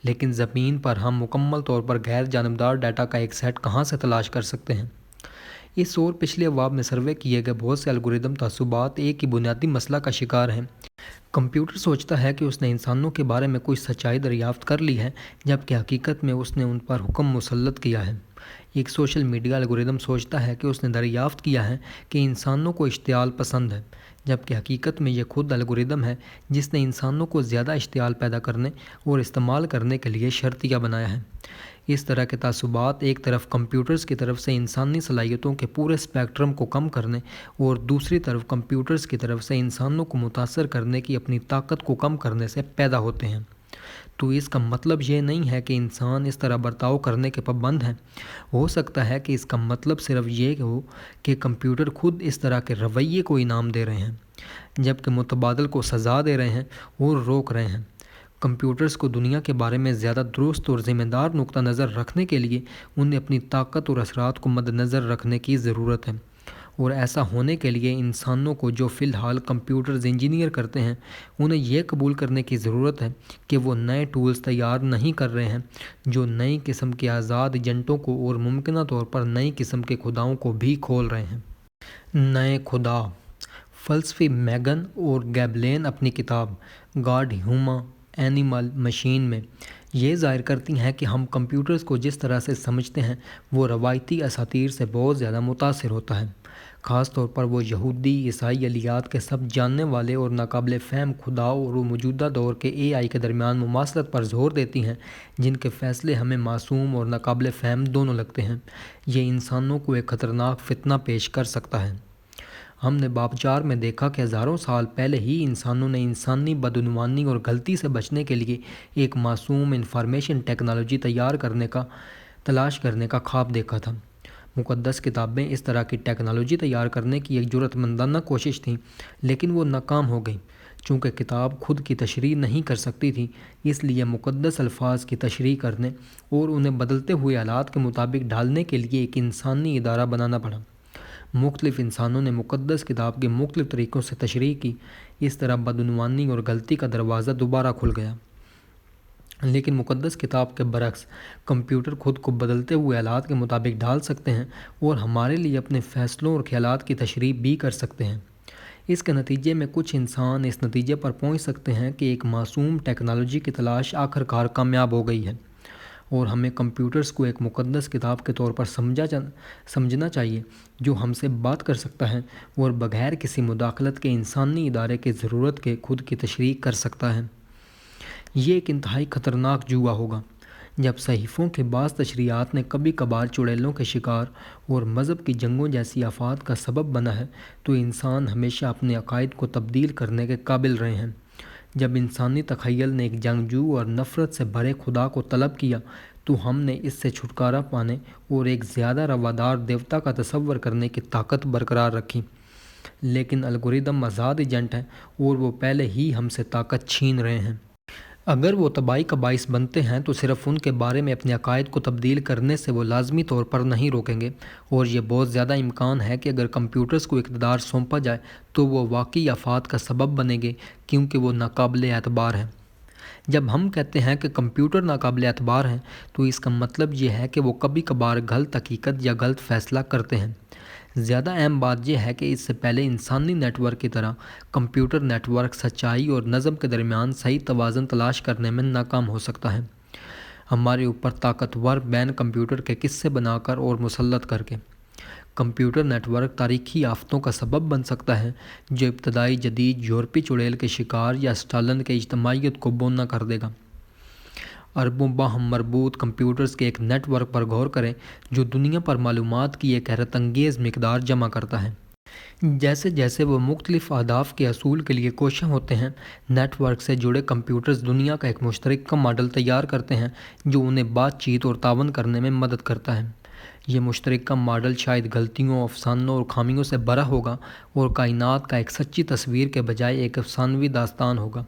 لیکن زمین پر ہم مکمل طور پر غیر جانبدار ڈیٹا کا ایک سیٹ کہاں سے تلاش کر سکتے ہیں؟ اس اور پچھلے ابواب میں سروے کیے گئے بہت سے الگوریدم تعصبات ایک ہی بنیادی مسئلہ کا شکار ہیں۔ کمپیوٹر سوچتا ہے کہ اس نے انسانوں کے بارے میں کوئی سچائی دریافت کر لی ہے، جبکہ حقیقت میں اس نے ان پر حکم مسلط کیا ہے۔ ایک سوشل میڈیا الگوریدم سوچتا ہے کہ اس نے دریافت کیا ہے کہ انسانوں کو اشتعال پسند ہے، جبکہ حقیقت میں یہ خود الگوریدم ہے جس نے انسانوں کو زیادہ اشتعال پیدا کرنے اور استعمال کرنے کے لیے شرطیہ بنایا ہے۔ اس طرح کے تعصبات ایک طرف کمپیوٹرز کی طرف سے انسانی صلاحیتوں کے پورے اسپیکٹرم کو کم کرنے اور دوسری طرف کمپیوٹرز کی طرف سے انسانوں کو متاثر کرنے کی اپنی طاقت کو کم کرنے سے پیدا ہوتے ہیں۔ تو اس کا مطلب یہ نہیں ہے کہ انسان اس طرح برتاؤ کرنے کے پابند ہیں۔ ہو سکتا ہے کہ اس کا مطلب صرف یہ ہو کہ کمپیوٹر خود اس طرح کے رویے کو انعام دے رہے ہیں، جبکہ متبادل کو سزا دے رہے ہیں اور روک رہے ہیں۔ کمپیوٹرز کو دنیا کے بارے میں زیادہ درست اور ذمہ دار نقطہ نظر رکھنے کے لیے انہیں اپنی طاقت اور اثرات کو مد نظر رکھنے کی ضرورت ہے، اور ایسا ہونے کے لیے انسانوں کو جو فی الحال کمپیوٹرز انجینئر کرتے ہیں انہیں یہ قبول کرنے کی ضرورت ہے کہ وہ نئے ٹولز تیار نہیں کر رہے ہیں جو نئی قسم کے آزاد ایجنٹوں کو اور ممکنہ طور پر نئی قسم کے خداؤں کو بھی کھول رہے ہیں۔ نئے خدا فلسفی میگن اور گیبلین اپنی کتاب گاڈ ہیومن اینیمل مشین میں یہ ظاہر کرتی ہیں کہ ہم کمپیوٹرز کو جس طرح سے سمجھتے ہیں وہ روایتی اساطیر سے بہت زیادہ متاثر ہوتا ہے، خاص طور پر وہ یہودی عیسائی الہیات کے سب جاننے والے اور ناقابل فہم خداؤں اور موجودہ دور کے اے آئی کے درمیان مماثلت پر زور دیتی ہیں جن کے فیصلے ہمیں معصوم اور ناقابل فہم دونوں لگتے ہیں۔ یہ انسانوں کو ایک خطرناک فتنہ پیش کر سکتا ہے۔ ہم نے باب 4 میں دیکھا کہ ہزاروں سال پہلے ہی انسانوں نے انسانی بدعنوانی اور غلطی سے بچنے کے لیے ایک معصوم انفارمیشن ٹیکنالوجی تلاش کرنے کا خواب دیکھا تھا۔ مقدس کتابیں اس طرح کی ٹیکنالوجی تیار کرنے کی ایک جرأت مندانہ کوشش تھیں، لیکن وہ ناکام ہو گئی۔ چونکہ کتاب خود کی تشریح نہیں کر سکتی تھی، اس لیے مقدس الفاظ کی تشریح کرنے اور انہیں بدلتے ہوئے حالات کے مطابق ڈھالنے کے لیے ایک انسانی ادارہ بنانا پڑا۔ مختلف انسانوں نے مقدس کتاب کے مختلف طریقوں سے تشریح کی، اس طرح بدعنوانی اور غلطی کا دروازہ دوبارہ کھل گیا۔ لیکن مقدس کتاب کے برعکس، کمپیوٹر خود کو بدلتے ہوئے حالات کے مطابق ڈھال سکتے ہیں اور ہمارے لیے اپنے فیصلوں اور خیالات کی تشریح بھی کر سکتے ہیں۔ اس کے نتیجے میں کچھ انسان اس نتیجے پر پہنچ سکتے ہیں کہ ایک معصوم ٹیکنالوجی کی تلاش آخرکار کامیاب ہو گئی ہے، اور ہمیں کمپیوٹرز کو ایک مقدس کتاب کے طور پر سمجھنا چاہیے جو ہم سے بات کر سکتا ہے اور بغیر کسی مداخلت کے انسانی ادارے کی ضرورت کے خود کی تشریح کر سکتا ہے۔ یہ ایک انتہائی خطرناک جوا ہوگا۔ جب صحیفوں کے بعض تشریحات نے کبھی کبھار چڑیلوں کے شکار اور مذہب کی جنگوں جیسی آفات کا سبب بنا ہے تو انسان ہمیشہ اپنے عقائد کو تبدیل کرنے کے قابل رہے ہیں۔ جب انسانی تخیل نے ایک جنگجو اور نفرت سے بھرے خدا کو طلب کیا تو ہم نے اس سے چھٹکارا پانے اور ایک زیادہ روادار دیوتا کا تصور کرنے کی طاقت برقرار رکھی۔ لیکن الگوریدم آزاد ایجنٹ ہیں اور وہ پہلے ہی ہم سے طاقت چھین رہے ہیں۔ اگر وہ تباہی کا باعث بنتے ہیں تو صرف ان کے بارے میں اپنے عقائد کو تبدیل کرنے سے وہ لازمی طور پر نہیں روکیں گے، اور یہ بہت زیادہ امکان ہے کہ اگر کمپیوٹرز کو اقتدار سونپا جائے تو وہ واقعی آفات کا سبب بنیں گے، کیونکہ وہ ناقابل اعتبار ہیں۔ جب ہم کہتے ہیں کہ کمپیوٹر ناقابل اعتبار ہیں تو اس کا مطلب یہ ہے کہ وہ کبھی کبھار غلط حقیقت یا غلط فیصلہ کرتے ہیں۔ زیادہ اہم بات یہ ہے کہ اس سے پہلے انسانی نیٹ ورک کی طرح کمپیوٹر نیٹ ورک سچائی اور نظم کے درمیان صحیح توازن تلاش کرنے میں ناکام ہو سکتا ہے۔ ہمارے اوپر طاقتور بین کمپیوٹر کے قصے بنا کر اور مسلط کر کے کمپیوٹر نیٹ ورک تاریخی آفتوں کا سبب بن سکتا ہے جو ابتدائی جدید یورپی چڑیل کے شکار یا اسٹالن کے اجتماعیت کو بونا کر دے گا۔ اربوں باہم مربوط کمپیوٹرز کے ایک نیٹ ورک پر غور کریں جو دنیا پر معلومات کی ایک حیرت انگیز مقدار جمع کرتا ہے۔ جیسے جیسے وہ مختلف اہداف کے حصول کے لیے کوشاں ہوتے ہیں، نیٹ ورک سے جڑے کمپیوٹرز دنیا کا ایک مشترکہ ماڈل تیار کرتے ہیں جو انہیں بات چیت اور تعاون کرنے میں مدد کرتا ہے۔ یہ مشترکہ ماڈل شاید غلطیوں، افسانوں اور خامیوں سے بھرا ہوگا اور کائنات کا ایک سچی تصویر کے بجائے ایک افسانوی داستان ہوگا۔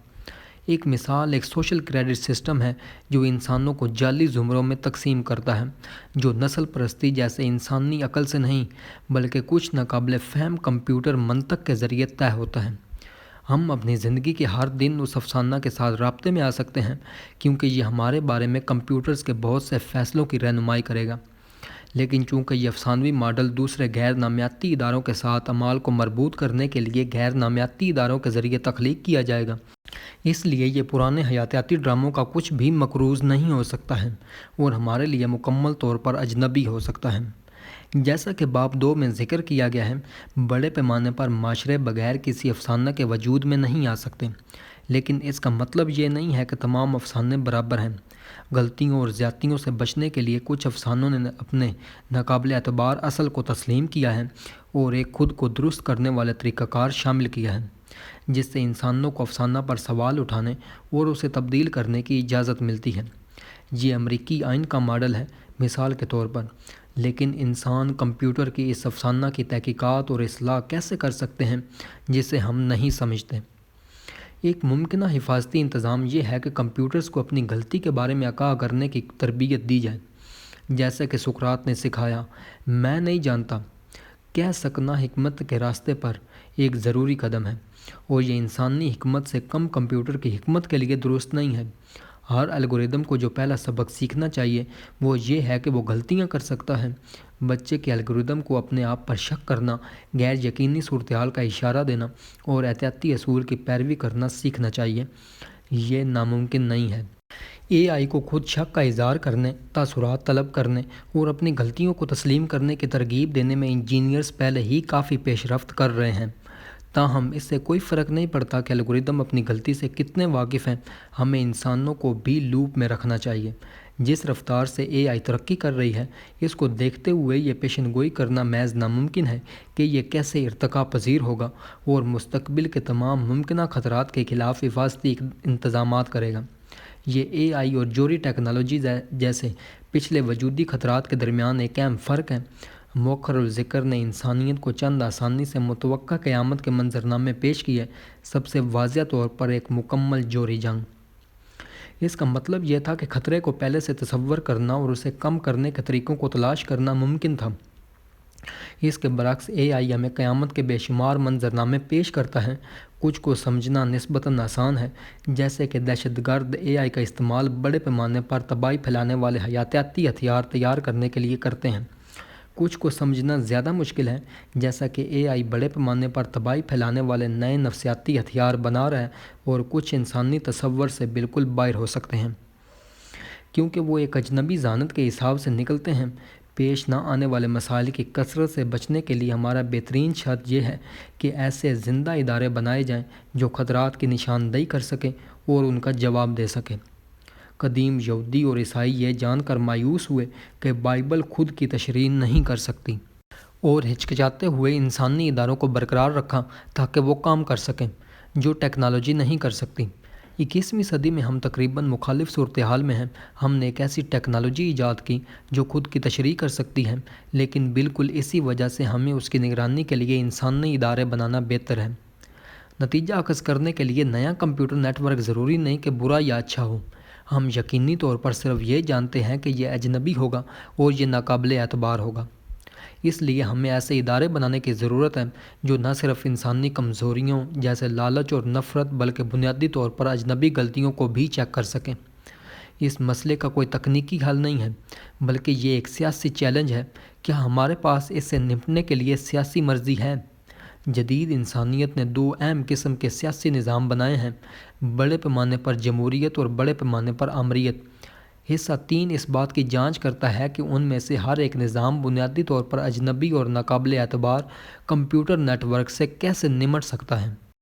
ایک مثال ایک سوشل کریڈٹ سسٹم ہے جو انسانوں کو جعلی زمروں میں تقسیم کرتا ہے، جو نسل پرستی جیسے انسانی عقل سے نہیں بلکہ کچھ ناقابل فہم کمپیوٹر منطق کے ذریعے طے ہوتا ہے۔ ہم اپنی زندگی کے ہر دن اس افسانہ کے ساتھ رابطے میں آ سکتے ہیں کیونکہ یہ ہمارے بارے میں کمپیوٹرز کے بہت سے فیصلوں کی رہنمائی کرے گا، لیکن چونکہ یہ افسانوی ماڈل دوسرے غیر نامیاتی اداروں کے ساتھ اعمال کو مربوط کرنے کے لیے غیر نامیاتی اداروں کے ذریعے تخلیق کیا جائے گا، اس لیے یہ پرانے حیاتیاتی ڈراموں کا کچھ بھی مقروض نہیں ہو سکتا ہے اور ہمارے لیے مکمل طور پر اجنبی ہو سکتا ہے۔ جیسا کہ باب 2 میں ذکر کیا گیا ہے، بڑے پیمانے پر معاشرے بغیر کسی افسانہ کے وجود میں نہیں آ سکتے، لیکن اس کا مطلب یہ نہیں ہے کہ تمام افسانے برابر ہیں۔ غلطیوں اور زیادتیوں سے بچنے کے لیے کچھ افسانوں نے اپنے ناقابل اعتبار اصل کو تسلیم کیا ہے اور ایک خود کو درست کرنے والے طریقہ کار شامل کیا ہے، جس سے انسانوں کو افسانہ پر سوال اٹھانے اور اسے تبدیل کرنے کی اجازت ملتی ہے۔ یہ امریکی آئین کا ماڈل ہے، مثال کے طور پر، لیکن انسان کمپیوٹر کی اس افسانہ کی تحقیقات اور اصلاح کیسے کر سکتے ہیں جسے ہم نہیں سمجھتے؟ ایک ممکنہ حفاظتی انتظام یہ ہے کہ کمپیوٹرز کو اپنی غلطی کے بارے میں آگاہ کرنے کی تربیت دی جائے، جیسے کہ سقراط نے سکھایا، میں نہیں جانتا۔ کہہ سکنا حکمت کے راستے پر ایک ضروری قدم ہے، اور یہ انسانی حکمت سے کم کمپیوٹر کی حکمت کے لیے درست نہیں ہے۔ ہر الگوریدم کو جو پہلا سبق سیکھنا چاہیے وہ یہ ہے کہ وہ غلطیاں کر سکتا ہے۔ بچے کے الگوریدم کو اپنے آپ پر شک کرنا، غیر یقینی صورتحال کا اشارہ دینا اور احتیاطی اصول کی پیروی کرنا سیکھنا چاہیے۔ یہ ناممکن نہیں ہے۔ اے آئی کو خود شک کا اظہار کرنے، تاثرات طلب کرنے اور اپنی غلطیوں کو تسلیم کرنے کی ترغیب دینے میں انجینئرز پہلے ہی کافی پیش رفت کر رہے ہیں۔ تاہم اس سے کوئی فرق نہیں پڑتا کہ الگوریدم اپنی غلطی سے کتنے واقف ہیں، ہمیں انسانوں کو بھی لوپ میں رکھنا چاہیے۔ جس رفتار سے اے آئی ترقی کر رہی ہے، اس کو دیکھتے ہوئے یہ پیشن گوئی کرنا محض ناممکن ہے کہ یہ کیسے ارتقا پذیر ہوگا اور مستقبل کے تمام ممکنہ خطرات کے خلاف حفاظتی انتظامات کرے گا۔ یہ اے آئی اور جوہری ٹیکنالوجی جیسے پچھلے وجودی خطرات کے درمیان ایک اہم فرق ہے۔ مؤخر الذکر نے انسانیت کو چند آسانی سے متوقع قیامت کے منظرنامے پیش کیے، سب سے واضح طور پر ایک مکمل جوہری جنگ۔ اس کا مطلب یہ تھا کہ خطرے کو پہلے سے تصور کرنا اور اسے کم کرنے کے طریقوں کو تلاش کرنا ممکن تھا۔ اس کے برعکس اے آئی ہمیں قیامت کے بے شمار منظرنامے پیش کرتا ہے۔ کچھ کو سمجھنا نسبتاً آسان ہے، جیسے کہ دہشت گرد اے آئی کا استعمال بڑے پیمانے پر تباہی پھیلانے والے حیاتیاتی ہتھیار تیار کرنے کے لیے کرتے ہیں۔ کچھ کو سمجھنا زیادہ مشکل ہے، جیسا کہ اے آئی بڑے پیمانے پر تباہی پھیلانے والے نئے نفسیاتی ہتھیار بنا رہا ہے اور کچھ انسانی تصور سے بالکل باہر ہو سکتے ہیں، کیونکہ وہ ایک اجنبی ذہانت کے حساب سے نکلتے ہیں۔ پیش نہ آنے والے مسائل کی کثرت سے بچنے کے لیے ہمارا بہترین شرط یہ ہے کہ ایسے زندہ ادارے بنائے جائیں جو خطرات کی نشاندہی کر سکیں اور ان کا جواب دے سکیں۔ قدیم یہودی اور عیسائی یہ جان کر مایوس ہوئے کہ بائبل خود کی تشریح نہیں کر سکتی، اور ہچکچاتے ہوئے انسانی اداروں کو برقرار رکھا تاکہ وہ کام کر سکیں جو ٹیکنالوجی نہیں کر سکتی۔ 21ویں صدی میں ہم تقریباً مخالف صورتحال میں ہیں۔ ہم نے ایک ایسی ٹیکنالوجی ایجاد کی جو خود کی تشریح کر سکتی ہے، لیکن بالکل اسی وجہ سے ہمیں اس کی نگرانی کے لیے انسانی ادارے بنانا بہتر ہے۔ نتیجہ اخذ کرنے کے لیے نیا کمپیوٹر نیٹ ورک ضروری نہیں کہ برا یا اچھا ہو۔ ہم یقینی طور پر صرف یہ جانتے ہیں کہ یہ اجنبی ہوگا اور یہ ناقابل اعتبار ہوگا۔ اس لیے ہمیں ایسے ادارے بنانے کی ضرورت ہے جو نہ صرف انسانی کمزوریوں جیسے لالچ اور نفرت بلکہ بنیادی طور پر اجنبی غلطیوں کو بھی چیک کر سکیں۔ اس مسئلے کا کوئی تکنیکی حل نہیں ہے، بلکہ یہ ایک سیاسی چیلنج ہے۔ کیا ہمارے پاس اس سے نمٹنے کے لیے سیاسی مرضی ہے؟ جدید انسانیت نے دو اہم قسم کے سیاسی نظام بنائے ہیں، بڑے پیمانے پر جمہوریت اور بڑے پیمانے پر آمریت۔ حصہ 3 اس بات کی جانچ کرتا ہے کہ ان میں سے ہر ایک نظام بنیادی طور پر اجنبی اور ناقابل اعتبار کمپیوٹر نیٹ ورک سے کیسے نمٹ سکتا ہے۔